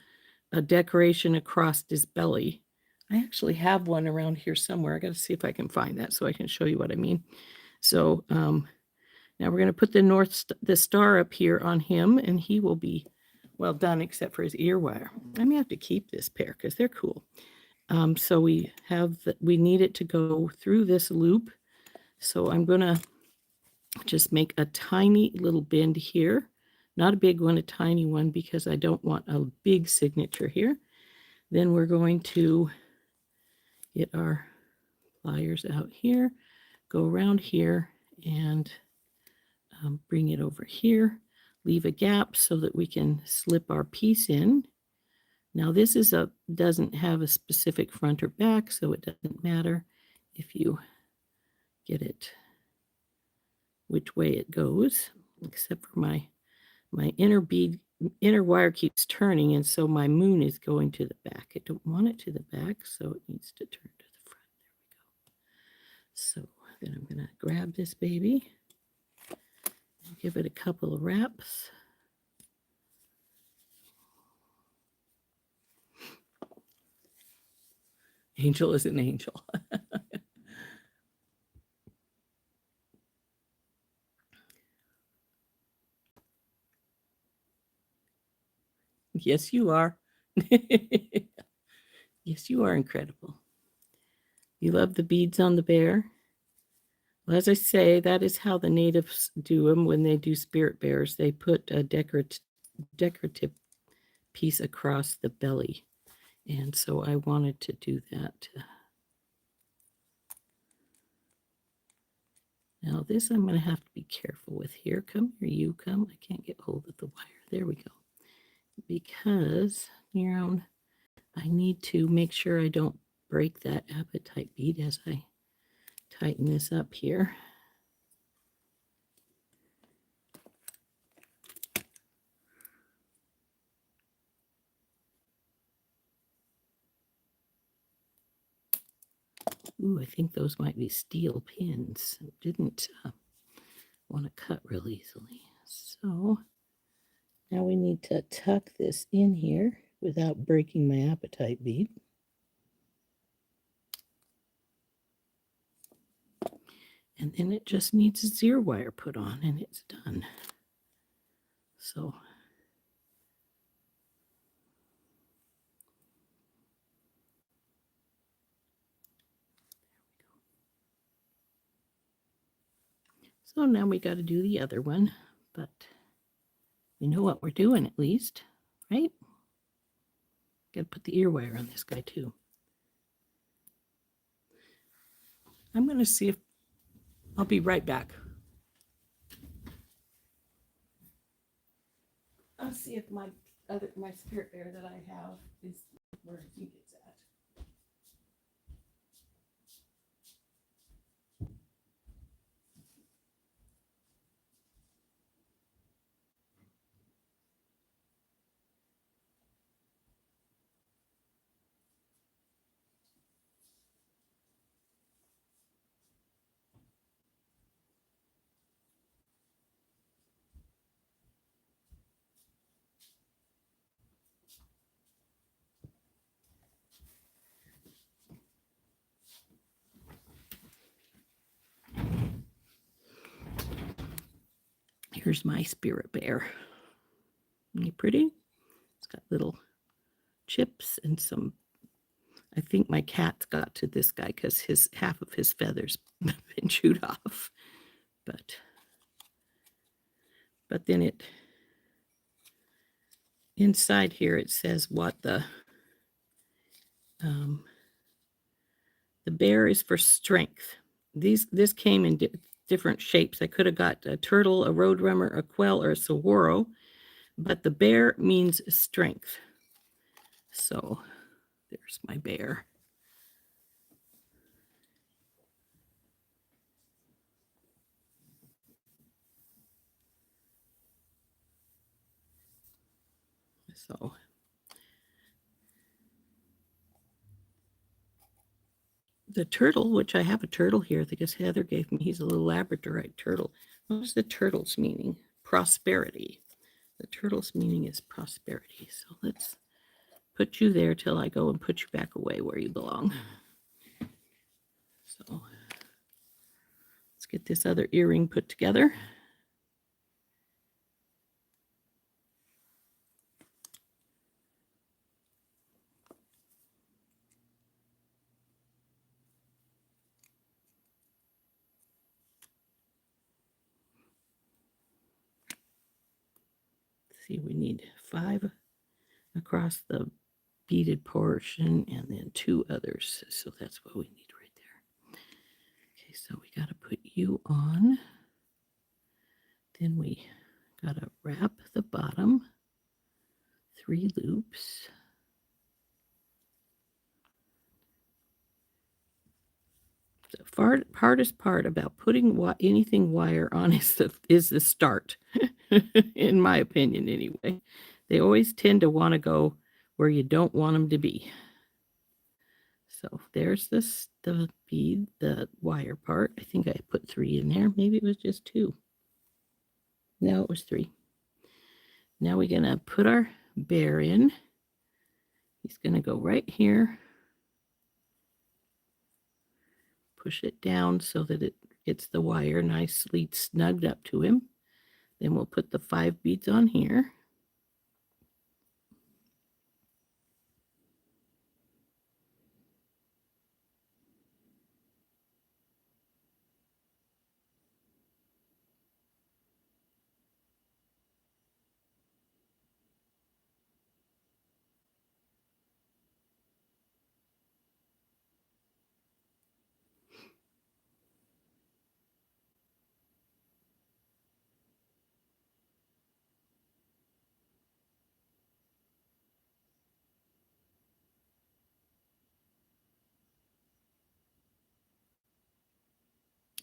decoration across his belly. I actually have one around here somewhere. I got to see if I can find that so I can show you what I mean. So now we're going to put the star up here on him, and he will be well done except for his ear wire. I may have to keep this pair because they're cool. So we need it to go through this loop. So I'm going to just make a tiny little bend here. Not a big one, a tiny one, because I don't want a big signature here. Then we're going to get our pliers out here, go around here, and bring it over here. Leave a gap so that we can slip our piece in. Now this doesn't have a specific front or back, so it doesn't matter if you get it which way it goes, except for my inner wire keeps turning, and so my moon is going to the back. I don't want it to the back, so it needs to turn to the front. There we go. So then I'm going to grab this baby and give it a couple of wraps. Angel is an angel. Yes, you are. Yes, you are incredible. You love the beads on the bear? Well, as I say, that is how the natives do them when they do spirit bears. They put a decorative piece across the belly. And so I wanted to do that. Now this I'm going to have to be careful with here. Come here, you come. I can't get hold of the wire. There we go. Because, I need to make sure I don't break that apatite bead as I tighten this up here. Ooh, I think those might be steel pins. I didn't want to cut real easily. So now we need to tuck this in here without breaking my apatite bead. And then it just needs a zero wire put on and it's done. So now we got to do the other one, but we know what we're doing at least, right? Got to put the ear wire on this guy too. I'm going to see if I'll be right back. I'll see if my spirit bear that I have is where I think it's at. Here's my spirit bear. Isn't he pretty? It's got little chips and some. I think my cat's got to this guy because half of his feathers have been chewed off. But then it inside here it says what the bear is for strength. This came in different shapes. I could have got a turtle, a roadrunner, a quail, or a saguaro, but the bear means strength. So there's my bear. So the turtle, which I have a turtle here, I guess Heather gave me, he's a little labradorite turtle. What is the turtle's meaning? Prosperity. The turtle's meaning is prosperity. So let's put you there till I go and put you back away where you belong. So let's get this other earring put together. See, we need 5 across the beaded portion and then 2 others. So that's what we need right there. Okay, so we got to put you on. Then we got to wrap the bottom 3 loops. The hardest part about putting anything wire on is the start, in my opinion anyway. They always tend to want to go where you don't want them to be. So there's the bead, the wire part. I think I put 3 in there. Maybe it was just 2. No, it was 3. Now we're going to put our bear in. He's going to go right here. Push it down so that it gets the wire nicely snugged up to him. Then we'll put the 5 beads on here.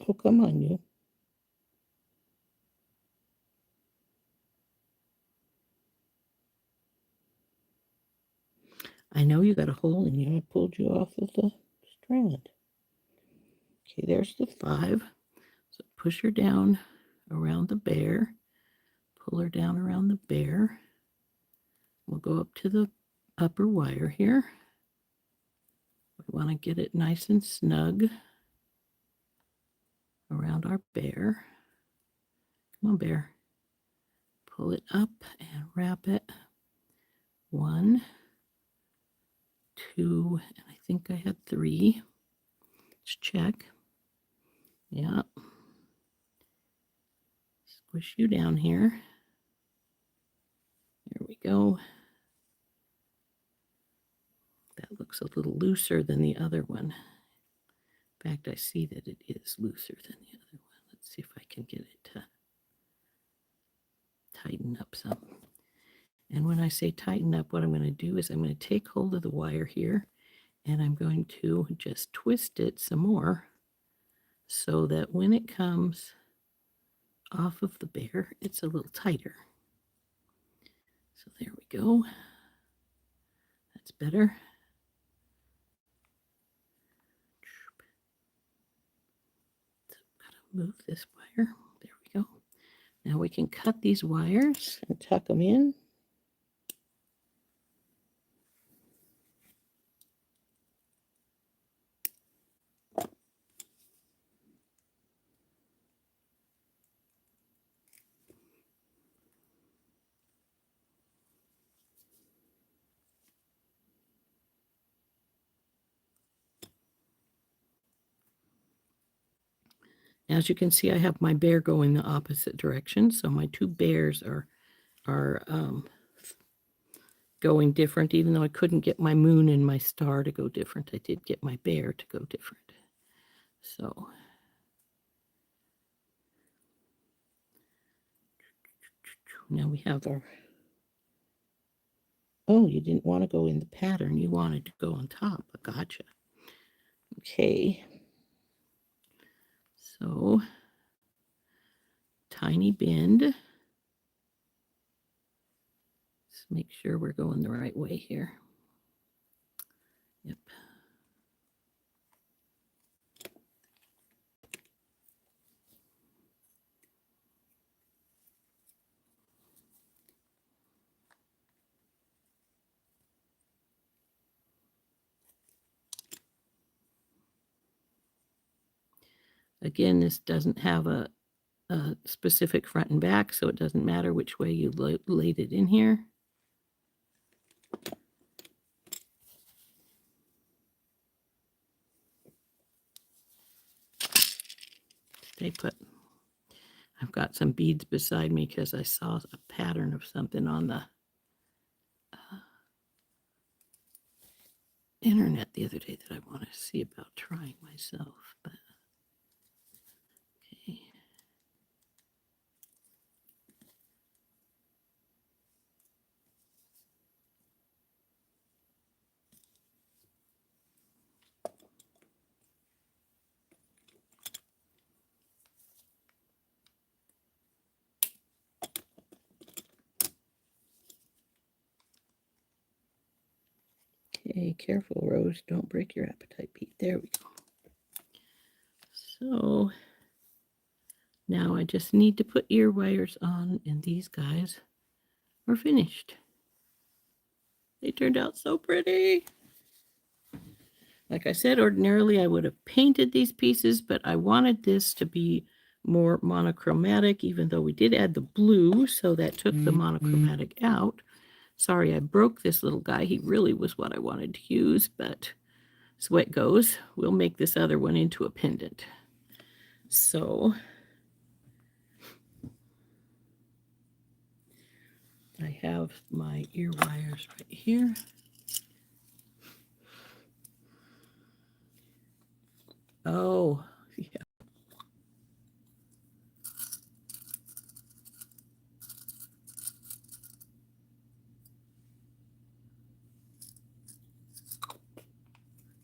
Oh, come on, you. I know you got a hole in you. I pulled you off of the strand. Okay, there's the 5. So push her down around the bear. Pull her down around the bear. We'll go up to the upper wire here. We want to get it nice and snug around our bear. Come on, bear. Pull it up and wrap it. 1, 2, and I think I had 3. Let's check. Yeah. Squish you down here. There we go. That looks a little looser than the other one. In fact, I see that it is looser than the other one. Let's see if I can get it to tighten up some. And when I say tighten up, what I'm going to do is I'm going to take hold of the wire here and I'm going to just twist it some more so that when it comes off of the bear, it's a little tighter. So there we go. That's better. So I've got to move this wire. There we go. Now we can cut these wires and tuck them in. As you can see, I have my bear going the opposite direction, so my two bears are going different. Even though I couldn't get my moon and my star to go different, I did get my bear to go different. So now we have our... Oh, you didn't want to go in the pattern. You wanted to go on top. Gotcha. Okay. So, tiny bend. Let's make sure we're going the right way here. Yep. Again, this doesn't have a specific front and back, so it doesn't matter which way you laid it in here. Stay put. I've got some beads beside me because I saw a pattern of something on the internet the other day that I want to see about trying myself. But okay. Okay, careful, Rose. Don't break your appetite bead. There we go. So now I just need to put ear wires on, and these guys are finished. They turned out so pretty. Like I said, ordinarily I would have painted these pieces, but I wanted this to be more monochromatic, even though we did add the blue, so that took the monochromatic out. Sorry, I broke this little guy. He really was what I wanted to use, but that's the way it goes. We'll make this other one into a pendant. So I have my ear wires right here. Oh, yeah.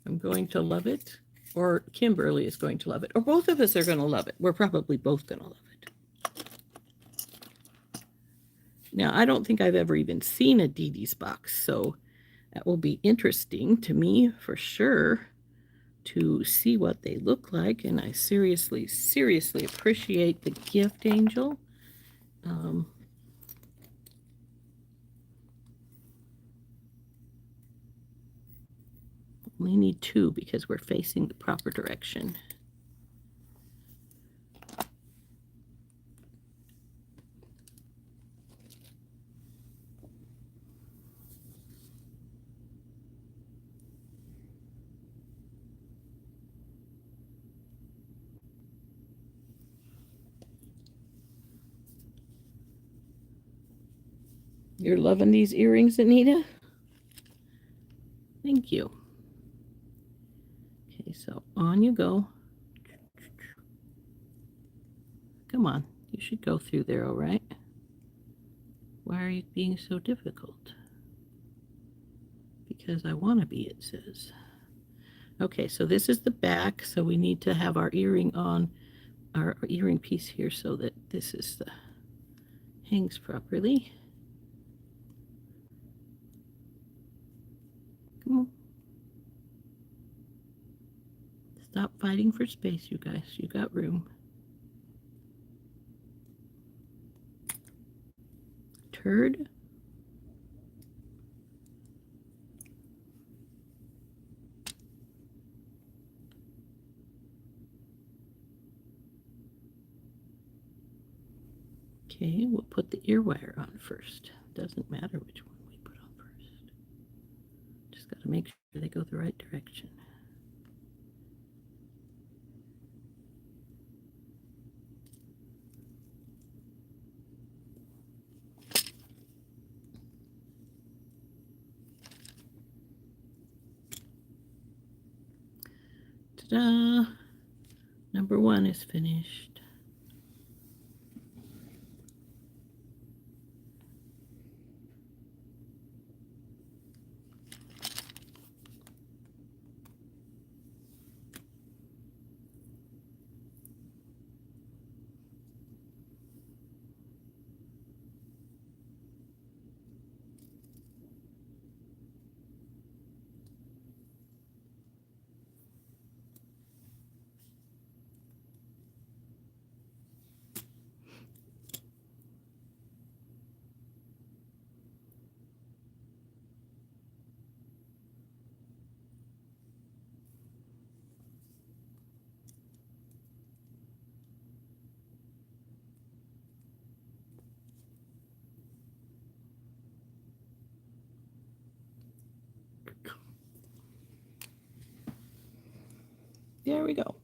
I'm going to love it, or Kimberly is going to love it, or both of us are going to love it. We're probably both going to love it. Now, I don't think I've ever even seen a Dee Dee's box, so that will be interesting to me for sure to see what they look like. And I seriously, seriously appreciate the gift, Angel. We need two because we're facing the proper direction. You're loving these earrings, Anita? Thank you. Okay, so on Down you go. Come on, you should go through there, all right? Why are you being so difficult? Because I want to be, it says. Okay, so this is the back, so we need to have our earring on, our earring piece here so that this is the hangs properly. Come on. Stop fighting for space, you guys. You got room. Turd. Okay, we'll put the ear wire on first. Doesn't matter which one we put on first. Just got to make sure they go the right direction. Ta-da! Number 1 is finished. There we go.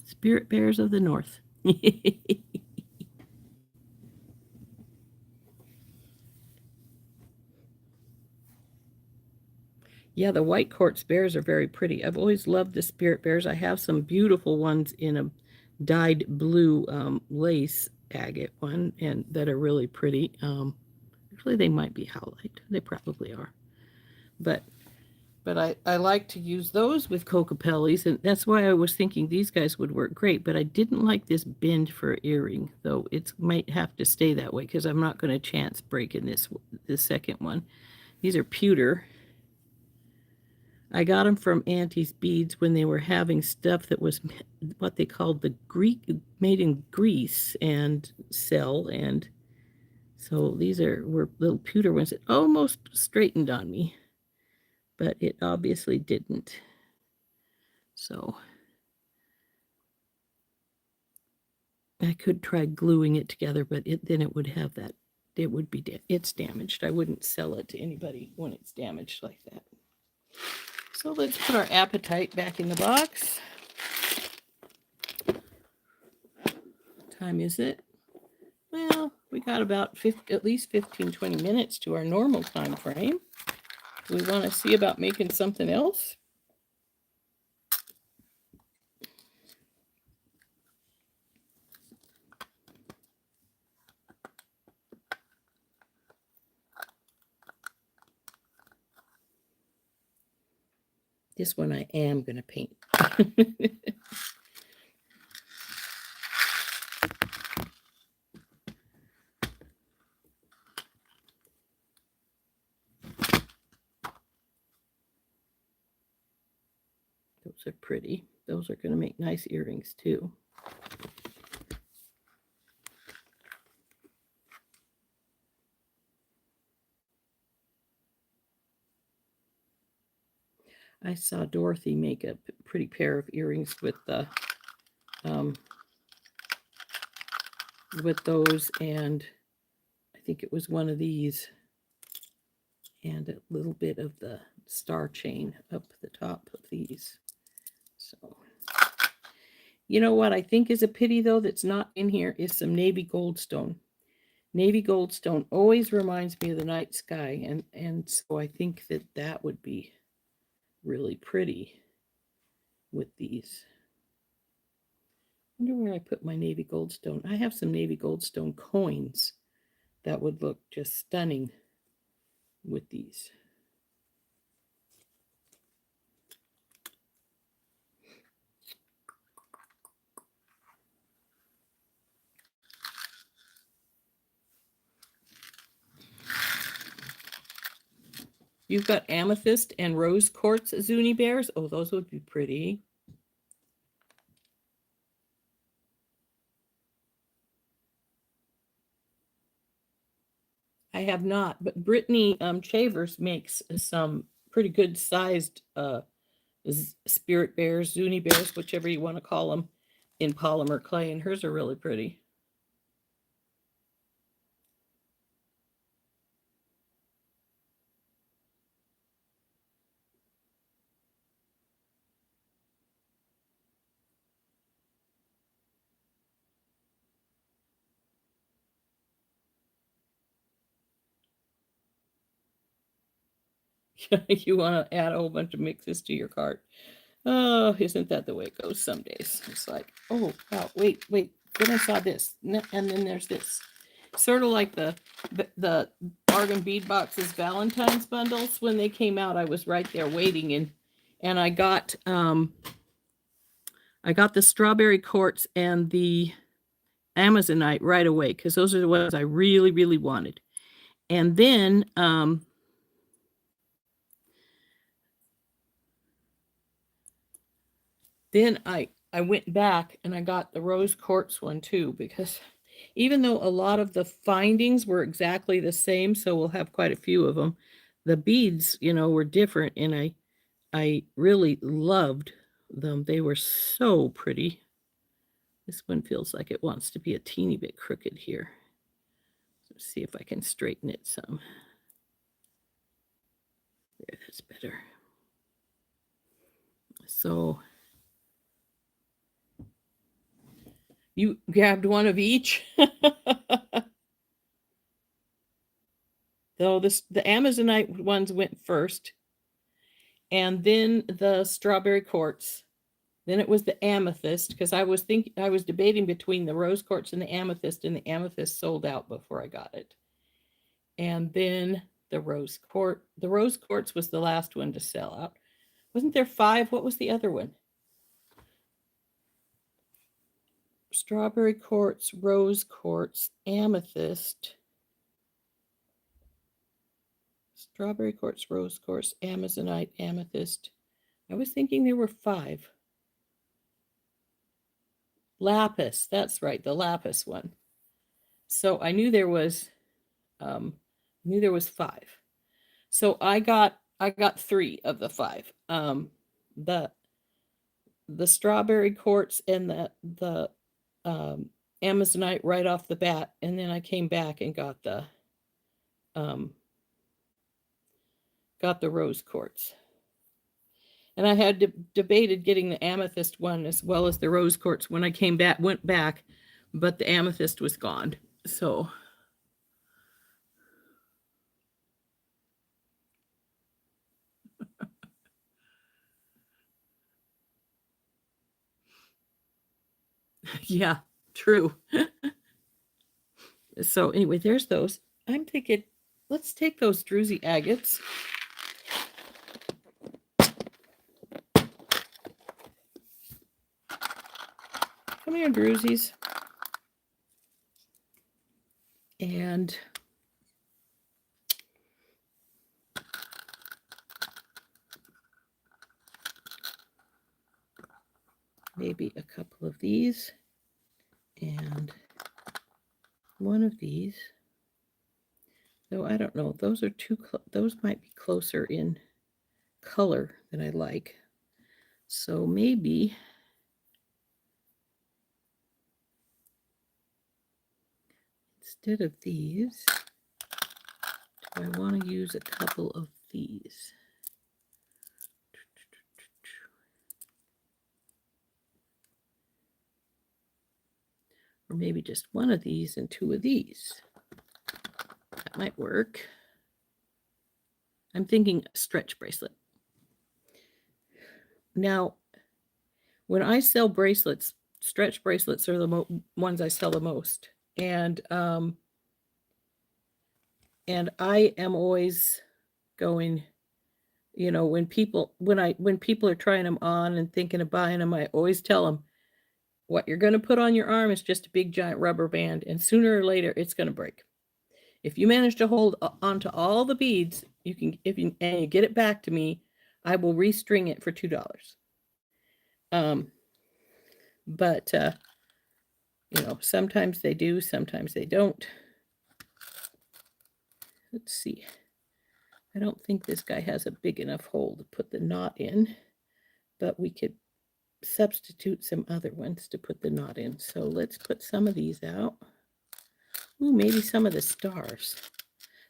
Spirit Bears of the North. Yeah, the white quartz bears are very pretty. I've always loved the spirit bears. I have some beautiful ones in a dyed blue lace agate one, and that are really pretty. Actually, they might be howlite. They probably are. But I like to use those with Cocopellis, and that's why I was thinking these guys would work great. But I didn't like this bend for an earring, though it might have to stay that way because I'm not going to chance breaking this second one. These are pewter. I got them from Auntie's Beads when they were having stuff that was what they called the made in Greece and sell, and so these were little pewter ones that almost straightened on me, but it obviously didn't. So I could try gluing it together, but then it would have that. It would be it's damaged. I wouldn't sell it to anybody when it's damaged like that. So let's put our apatite back in the box. What time is it? Well, we got about at least 15-20 minutes to our normal time frame. Do we want to see about making something else? This one I am going to paint. Those are pretty. Those are going to make nice earrings too. I saw Dorothy make a pretty pair of earrings with the with those, and I think it was one of these, and a little bit of the star chain up the top of these. So, you know what I think is a pity though that's not in here is some navy goldstone. Navy goldstone always reminds me of the night sky, and so I think that would be really pretty with these. I wonder where I put my navy goldstone. I have some navy goldstone coins that would look just stunning with these. You've got amethyst and rose quartz Zuni bears. Oh, those would be pretty. I have not, but Brittany Chavers makes some pretty good sized spirit bears, Zuni bears, whichever you want to call them, in polymer clay, and hers are really pretty. You want to add a whole bunch of mixes to your cart. Oh, isn't that the way it goes some days? It's like, oh, wow, wait. Then I saw this, and then there's this. Sort of like the Bargain Bead Box's Valentine's bundles. When they came out, I was right there waiting, and I got the strawberry quartz and the Amazonite right away, because those are the ones I really, really wanted. And then I went back and I got the rose quartz one too, because even though a lot of the findings were exactly the same, so we'll have quite a few of them, the beads, were different, and I really loved them. They were so pretty. This one feels like it wants to be a teeny bit crooked here. Let's see if I can straighten it some. There, that's better. So you grabbed one of each. So the Amazonite ones went first, and then the strawberry quartz. Then it was the amethyst, because I was debating between the rose quartz and the amethyst sold out before I got it. And then the rose quartz. The rose quartz was the last one to sell out. Wasn't there 5? What was the other one? Strawberry quartz, rose quartz, amethyst. Strawberry quartz, rose quartz, Amazonite, amethyst. I was thinking there were 5. Lapis, that's right, the lapis one. So I knew there was 5. So I got 3 of the 5. The strawberry quartz and the Amazonite right off the bat, and then I came back and got the rose quartz. And I had debated getting the amethyst one as well as the rose quartz when I went back, but the amethyst was gone. So yeah, true. So anyway, there's those. I'm thinking, let's take those druzy agates. Come here, druzies. And maybe a couple of these and one of these. Though I don't know, those are those might be closer in color than I like. So maybe instead of these, do I want to use a couple of these? Or maybe just one of these and 2 of these. That might work. I'm thinking a stretch bracelet. Now, when I sell bracelets, stretch bracelets are the ones I sell the most. And I am always going, you know, when people are trying them on and thinking of buying them, I always tell them what you're going to put on your arm is just a big giant rubber band, and sooner or later it's going to break. If you manage to hold onto all the beads, you can, and you get it back to me, I will restring it for $2. But you know, sometimes they do, sometimes they don't. Let's see. I don't think this guy has a big enough hole to put the knot in, but we could substitute some other ones to put the knot in. So let's put some of these out. Ooh, maybe some of the stars.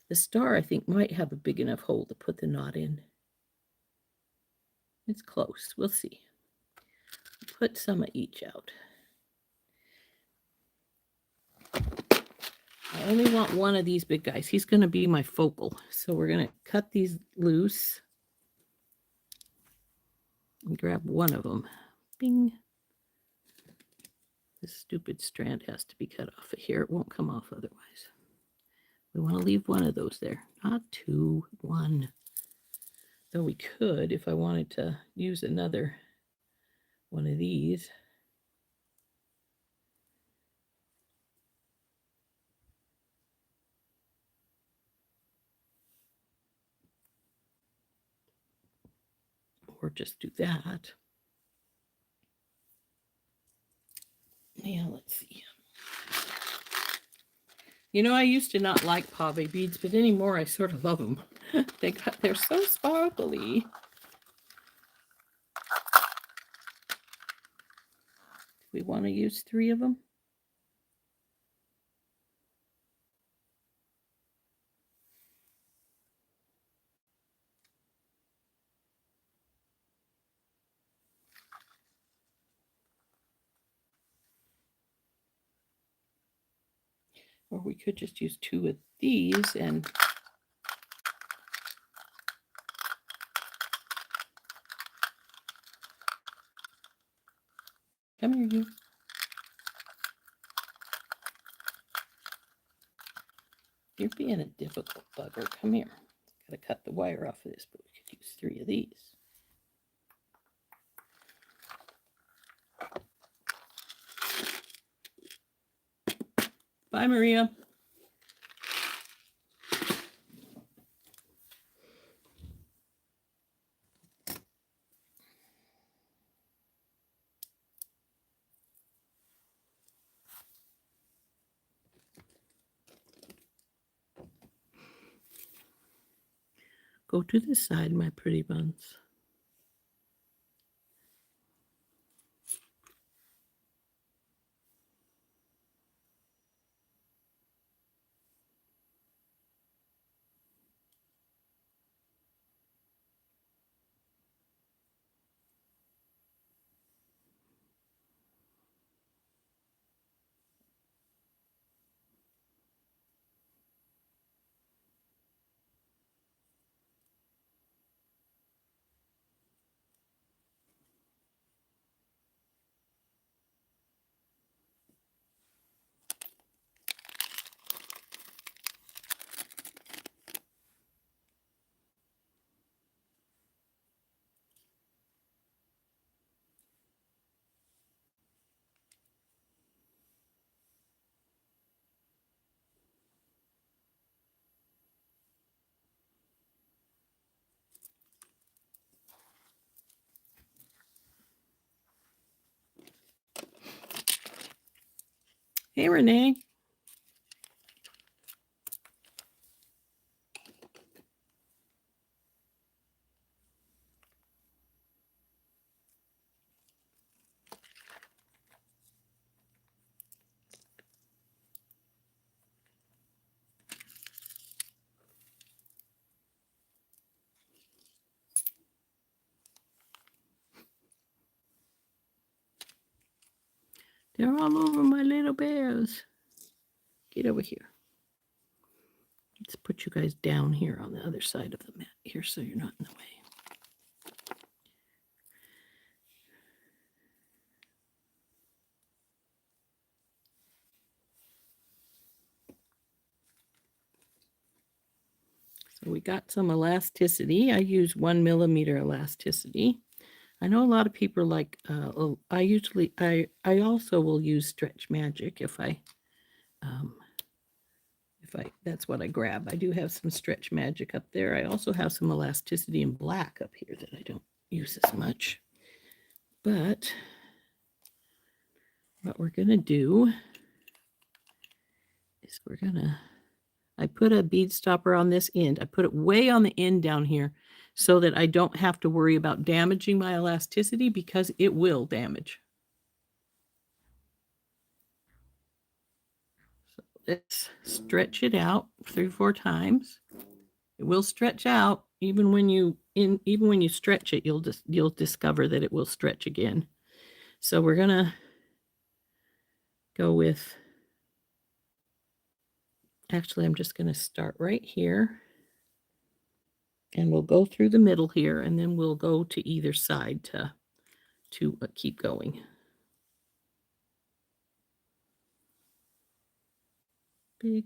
The star, I think, might have a big enough hole to put the knot in. It's close. We'll see. Put some of each out. I only want one of these big guys. He's going to be my focal. So we're going to cut these loose and grab one of them. Bing. This stupid strand has to be cut off of here. It won't come off otherwise. We want to leave one of those there. Not two, one. Though we could, if I wanted to use another one of these. Or just do that. Yeah, let's see. You know, I used to not like pave beads, but anymore I sort of love them. They're so sparkly. Do we want to use 3 of them? Or we could just use 2 of these and come here, you. You're being a difficult bugger. Come here. Gotta cut the wire off of this, but we could use 3 of these. Bye, Maria. Go to the side, my pretty buns. Hey, Renee. They're all over my little bears. Get over here. Let's put you guys down here on the other side of the mat here so you're not in the way. So we got some elasticity. I use 1 millimeter elasticity. I know a lot of people like, I also will use Stretch Magic that's what I grab. I do have some Stretch Magic up there. I also have some elasticity in black up here that I don't use as much. But what we're going to do is I put a bead stopper on this end. I put it way on the end down here so that I don't have to worry about damaging my elasticity because it will damage. So let's stretch it out 3 or 4 times. It will stretch out even when you stretch it, you'll discover that it will stretch again. So we're gonna go with, actually I'm just gonna start right here and we'll go through the middle here and then we'll go to either side to keep going. Big.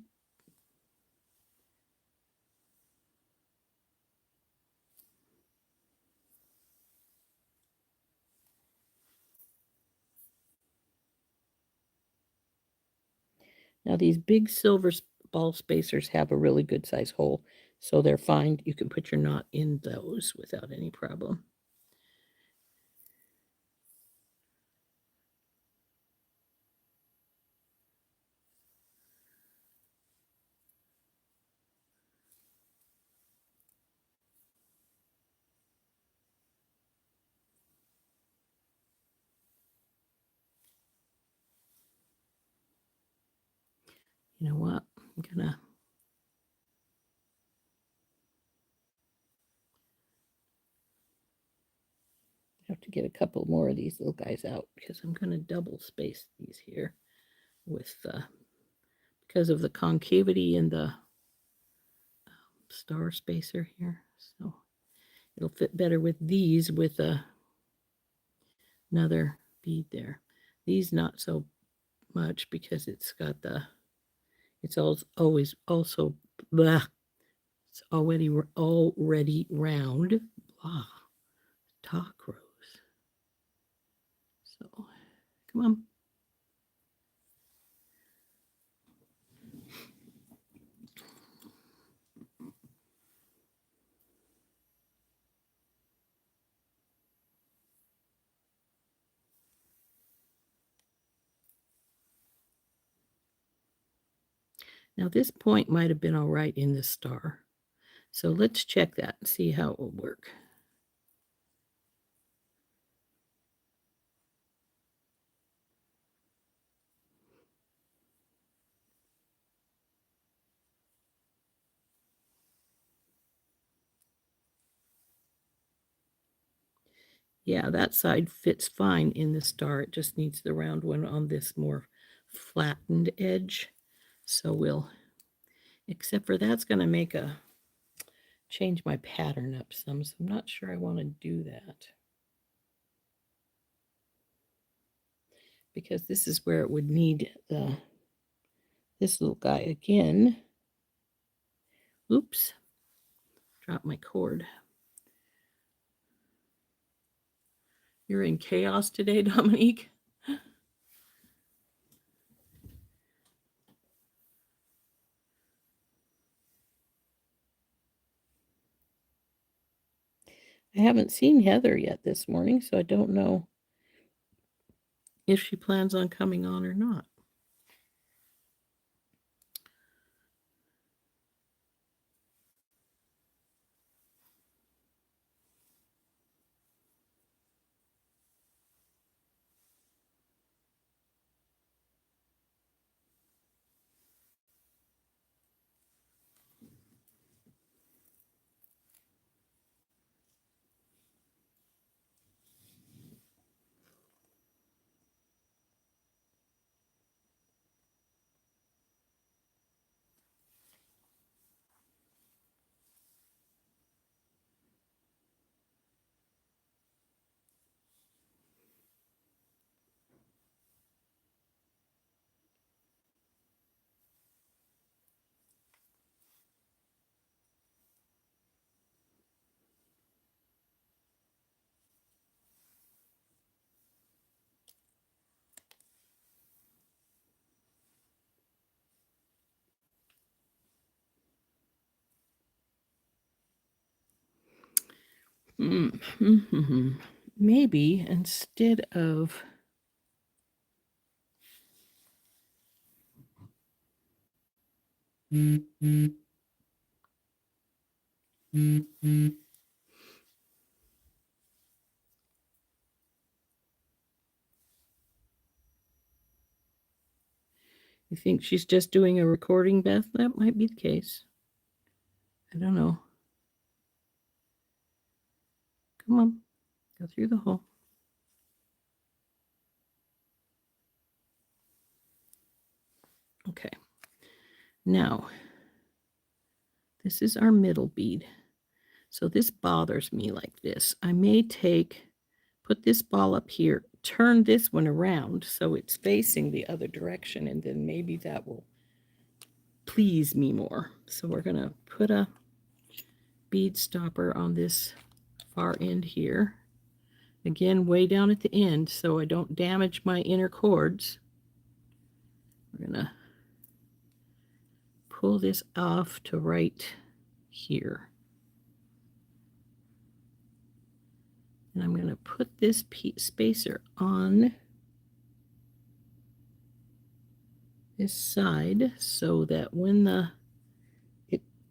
Now these big silver ball spacers have a really good size hole, so they're fine. You can put your knot in those without any problem. You know what? I'm gonna have to get a couple more of these little guys out because I'm going to double space these here with because of the concavity in the star spacer here. So it'll fit better with these with another bead there. These not so much because it's got it's always also blah, it's already round. Blah, talk rose. So come on. Now this point might have been all right in the star. So let's check that and see how it will work. Yeah, that side fits fine in the star. It just needs the round one on this more flattened edge. So we'll, except for that's going to change my pattern up some. So I'm not sure I want to do that. Because this is where it would need this little guy again. Oops, dropped my cord. You're in chaos today, Dominique? I haven't seen Heather yet this morning, so I don't know if she plans on coming on or not. Maybe instead of you think she's just doing a recording, Beth? That might be the case. I don't know. Come on, go through the hole. Okay. Now, this is our middle bead. So this bothers me like this. I may put this ball up here, turn this one around so it's facing the other direction, and then maybe that will please me more. So we're going to put a bead stopper on this far end here. Again, way down at the end so I don't damage my inner cords. We're going to pull this off to right here. And I'm going to put this spacer on this side so that when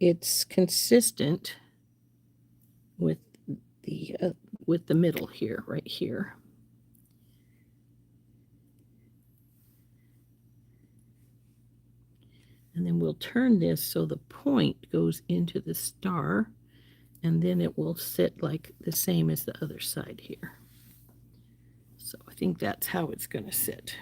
it's consistent with the middle here, right here. And then we'll turn this so the point goes into the star, and then it will sit like the same as the other side here. So I think that's how it's going to sit.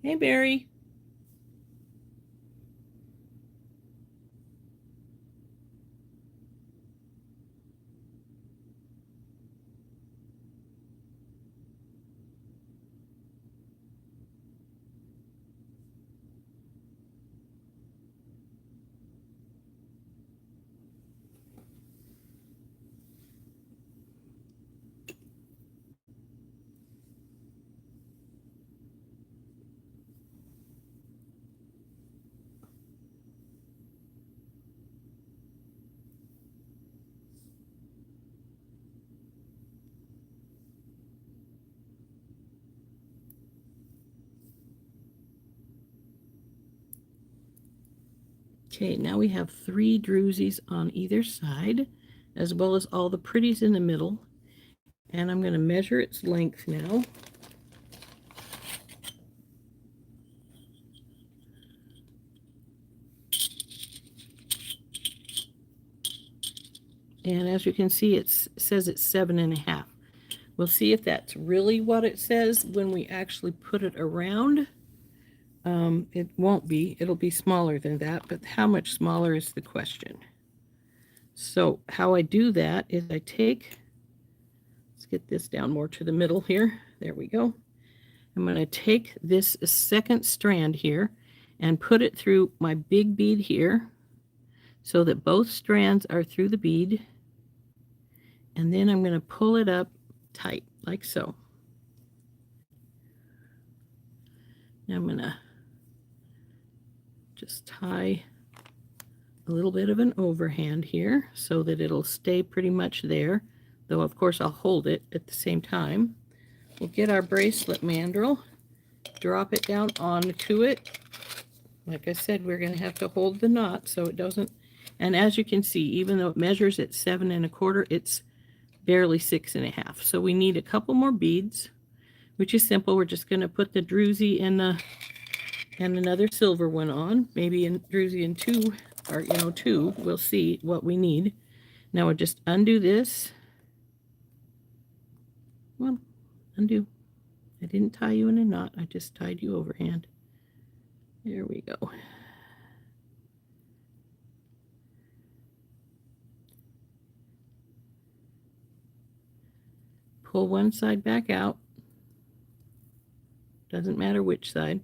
Hey, Barry. Okay, now we have 3 drusies on either side, as well as all the pretties in the middle. And I'm going to measure its length now. And as you can see, it says it's 7.5. We'll see if that's really what it says when we actually put it around. It won't be. It'll be smaller than that, but how much smaller is the question. So how I do that is let's get this down more to the middle here. There we go. I'm going to take this second strand here and put it through my big bead here so that both strands are through the bead. And then I'm going to pull it up tight like so. Now I'm going to just tie a little bit of an overhand here so that it'll stay pretty much there, though of course I'll hold it at the same time. We'll get our bracelet mandrel, drop it down onto it. Like I said, we're going to have to hold the knot so it doesn't, and as you can see, even though it measures at 7 1/4, it's barely 6.5. So we need a couple more beads, which is simple. We're just going to put the druzy and another silver one on, maybe in druzy and 2, or 2. We'll see what we need. Now we'll just undo this. Well, undo. I didn't tie you in a knot. I just tied you overhand. There we go. Pull one side back out. Doesn't matter which side.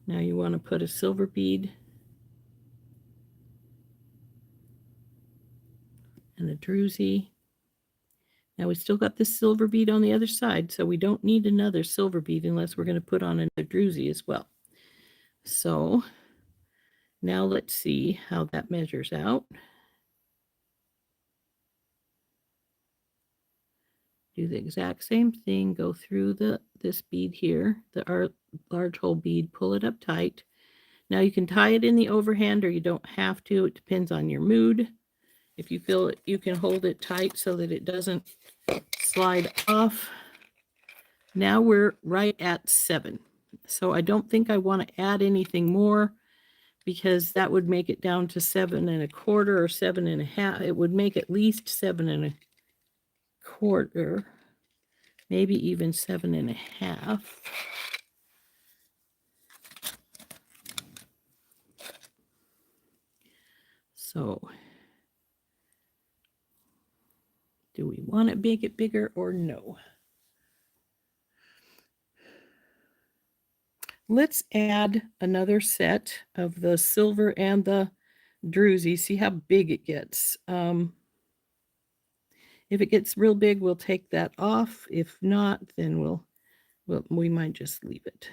Now you want to put a silver bead and a druzy. Now we still got this silver bead on the other side, so we don't need another silver bead unless we're going to put on another druzy as well. So now let's see how that measures out. Do the exact same thing, go through this bead here, our large hole bead, pull it up tight. Now you can tie it in the overhand or you don't have to. It depends on your mood. If you feel it, you can hold it tight so that it doesn't slide off. Now we're right at 7. So I don't think I want to add anything more because that would make it down to 7.25 or 7.5. It would make at least 7.25, maybe even 7.5. So do we want to make it bigger or no? Let's add another set of the silver and the druzy. See how big it gets. If it gets real big, we'll take that off. If not, then we might just leave it.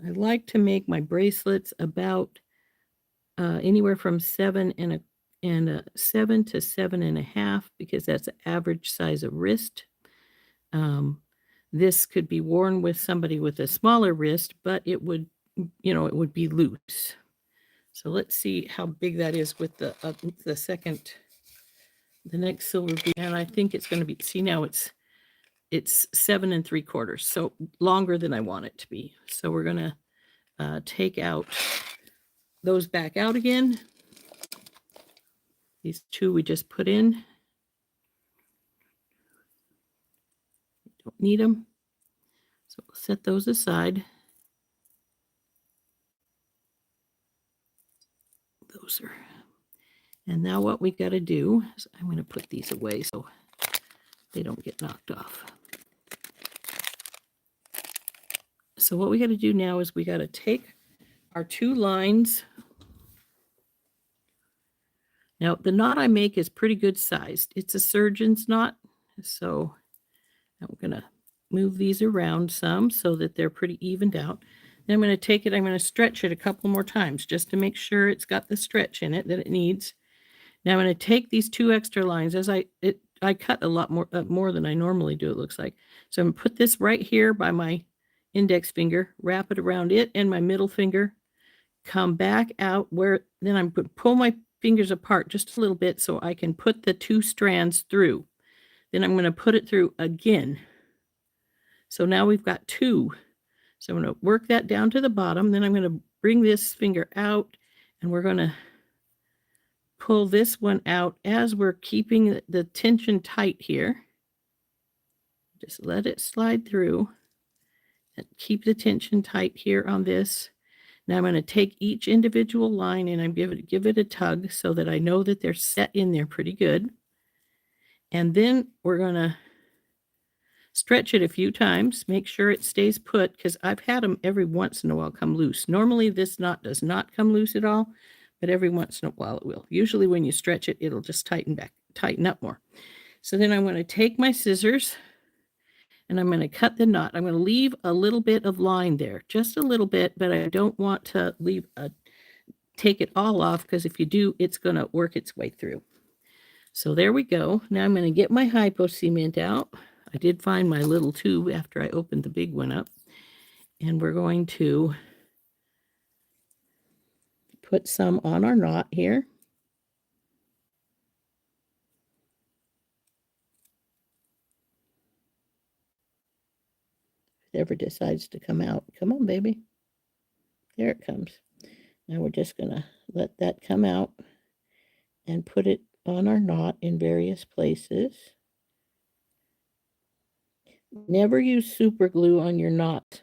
I like to make my bracelets about anywhere from 7 to 7.5 because that's the average size of wrist. This could be worn with somebody with a smaller wrist, but it would be loose. So let's see how big that is with the next silver bead. And I think it's going to be, see now it's 7.75, so longer than I want it to be. So we're going to take out those back out again. These 2 we just put in. Don't need them. So we'll set those aside. Those are, and now what we got to do is I'm going to put these away so they don't get knocked off. So what we got to do now is we got to take our 2 lines. Now the knot I make is pretty good sized. It's a surgeon's knot. So I'm going to move these around some so that they're pretty evened out. Then I'm going to take it, I'm going to stretch it a couple more times just to make sure it's got the stretch in it that it needs. Now I'm going to take these 2 extra lines as I cut a lot more than I normally do, it looks like. So I'm going to put this right here by my index finger, wrap it around it and my middle finger, come back out where, then I'm going to pull my fingers apart just a little bit so I can put the 2 strands through. Then I'm going to put it through again. So now we've got 2. So I'm going to work that down to the bottom. Then I'm going to bring this finger out and we're going to pull this one out as we're keeping the tension tight here. Just let it slide through and keep the tension tight here on this. Now I'm going to take each individual line and I'm give it a tug so that I know that they're set in there pretty good. And then we're going to stretch it a few times, make sure it stays put, because I've had them every once in a while come loose. Normally this knot does not come loose at all, but every once in a while it will. Usually when you stretch it, it'll just tighten up more. So then I'm going to take my scissors and I'm going to cut the knot. I'm going to leave a little bit of line there, just a little bit, but I don't want to take it all off, because if you do, it's going to work its way through. So there we go. Now I'm going to get my hypo cement out. I did find my little tube after I opened the big one up. And we're going to put some on our knot here. ever decides to come out. Come on, baby. There it comes. Now we're just going to let that come out and put it on our knot in various places. Never use super glue on your knot.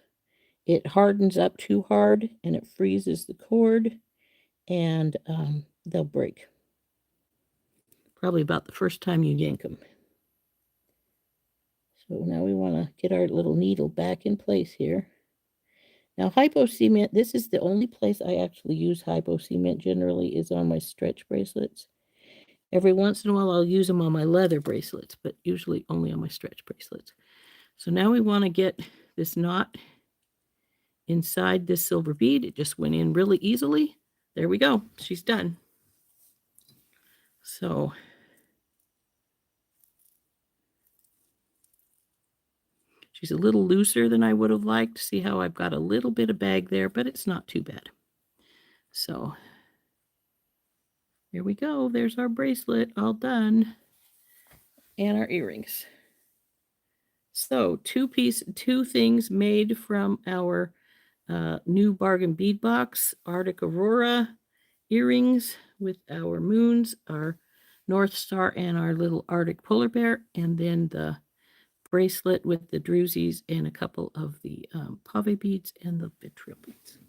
It hardens up too hard and it freezes the cord, and they'll break. Probably about the first time you yank them. So now we want to get our little needle back in place here. Now, hypo cement, this is the only place I actually use hypo cement generally, is on my stretch bracelets. Every once in a while, I'll use them on my leather bracelets, but usually only on my stretch bracelets. So now we want to get this knot inside this silver bead. It just went in really easily. There we go. She's done. So she's a little looser than I would have liked. See how I've got a little bit of bag there, but it's not too bad. So here we go. There's our bracelet all done. And our earrings. So two things made from our new Bargain Bead Box, Arctic Aurora earrings with our moons, our North Star, and our little Arctic Polar Bear, and then the bracelet with the drusies and a couple of the pave beads and the vitriol beads.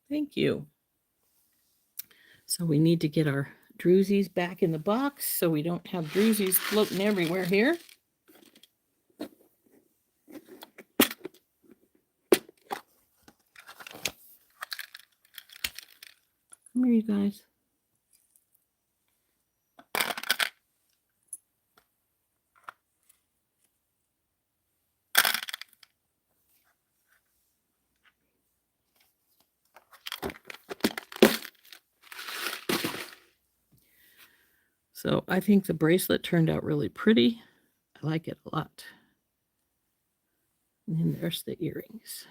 Thank you. So we need to get our drusies back in the box so we don't have drusies floating everywhere here. Come here, you guys. So I think the bracelet turned out really pretty. I like it a lot. And then there's the earrings.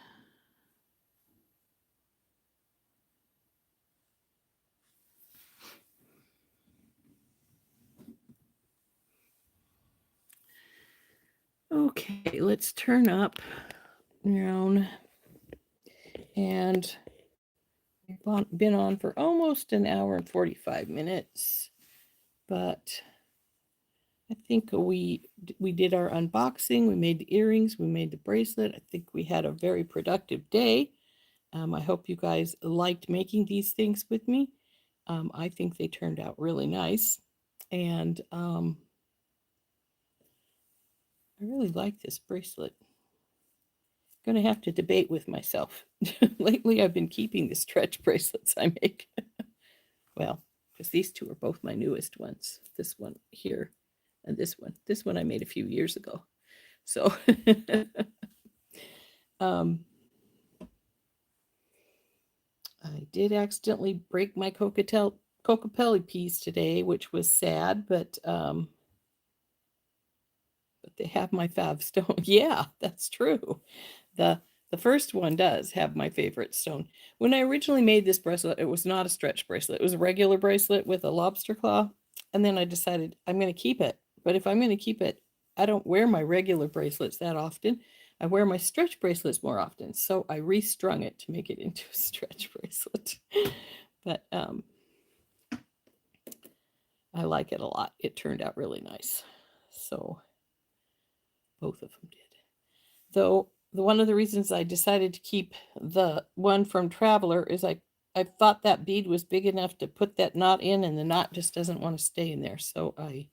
Okay, let's turn up down. And we've been on for almost an hour and 45 minutes. But I think we did our unboxing. We made the earrings. We made the bracelet. I think we had a very productive day. I hope you guys liked making these things with me. I think they turned out really nice. And I really like this bracelet. Going to have to debate with myself. Lately, I've been keeping the stretch bracelets I make. Well, because these two are both my newest ones. This one here and this one. This one I made a few years ago. So I did accidentally break my Cocapelli piece today, which was sad, but they have my fav stone. Yeah, that's true. The first one does have my favorite stone. When I originally made this bracelet, it was not a stretch bracelet. It was a regular bracelet with a lobster claw. And then I decided I'm going to keep it. But if I'm going to keep it, I don't wear my regular bracelets that often. I wear my stretch bracelets more often. So I restrung it to make it into a stretch bracelet. But I like it a lot. It turned out really nice. So both of them did. Though one of the reasons I decided to keep the one from Traveler is I thought that bead was big enough to put that knot in, and the knot just doesn't want to stay in there. So I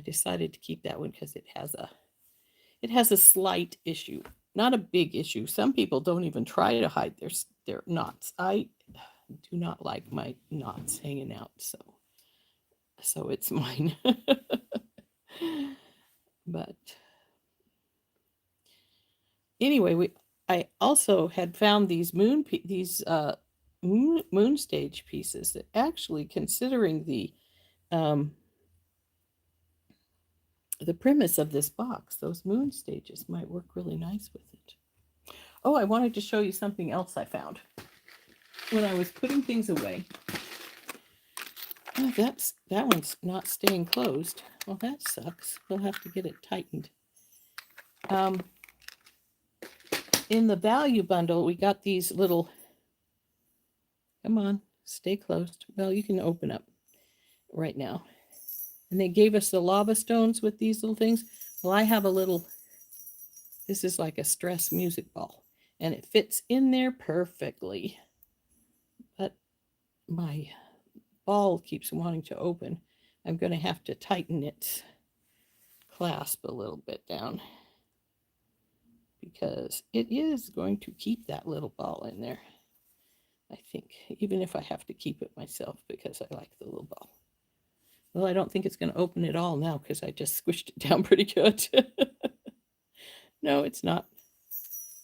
decided to keep that one because it has a slight issue, not a big issue. Some people don't even try to hide their knots. I do not like my knots hanging out, so it's mine. But anyway, I also had found these moon stage pieces that actually, considering the premise of this box, those moon stages might work really nice with it. Oh, I wanted to show you something else I found. when I was putting things away. Oh, that one's not staying closed. Well, that sucks. We'll have to get it tightened. In the value bundle, we got these little, come on, stay closed. Well, you can open up right now. And they gave us the lava stones with these little things. Well, I have a little, this is like a stress music ball, and it fits in there perfectly. But my ball keeps wanting to open. I'm going to have to tighten its clasp a little bit down, because it is going to keep that little ball in there, I think, even if I have to keep it myself because I like the little ball. Well, I don't think it's going to open at all now because I just squished it down pretty good. No, it's not.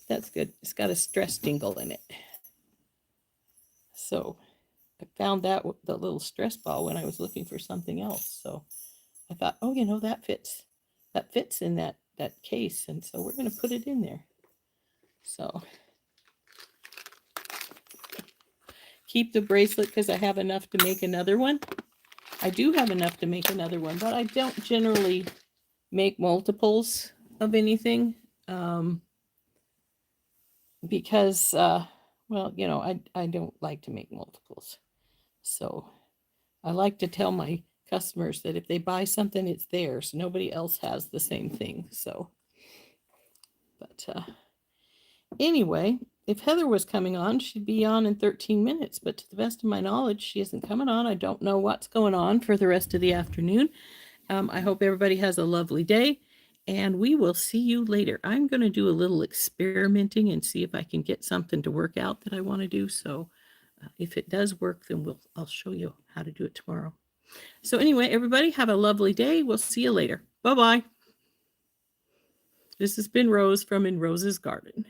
That's good. It's got a stress dingle in it. So I found that the little stress ball when I was looking for something else. So I thought, oh, you know, that fits. That fits in that case. And so we're going to put it in there. So keep the bracelet because I have enough to make another one. I do have enough to make another one, but I don't generally make multiples of anything because, well, you know, I don't like to make multiples. So I like to tell my customers that if they buy something, it's theirs. Nobody else has the same thing. So, but anyway, if Heather was coming on, she'd be on in 13 minutes. But to the best of my knowledge, she isn't coming on. I don't know what's going on for the rest of the afternoon. I hope everybody has a lovely day, and we will see you later. I'm going to do a little experimenting and see if I can get something to work out that I want to do. So if it does work, then I'll show you how to do it tomorrow. So anyway, everybody have a lovely day. We'll see you later. Bye-bye. This has been Rose from In Rose's Garden.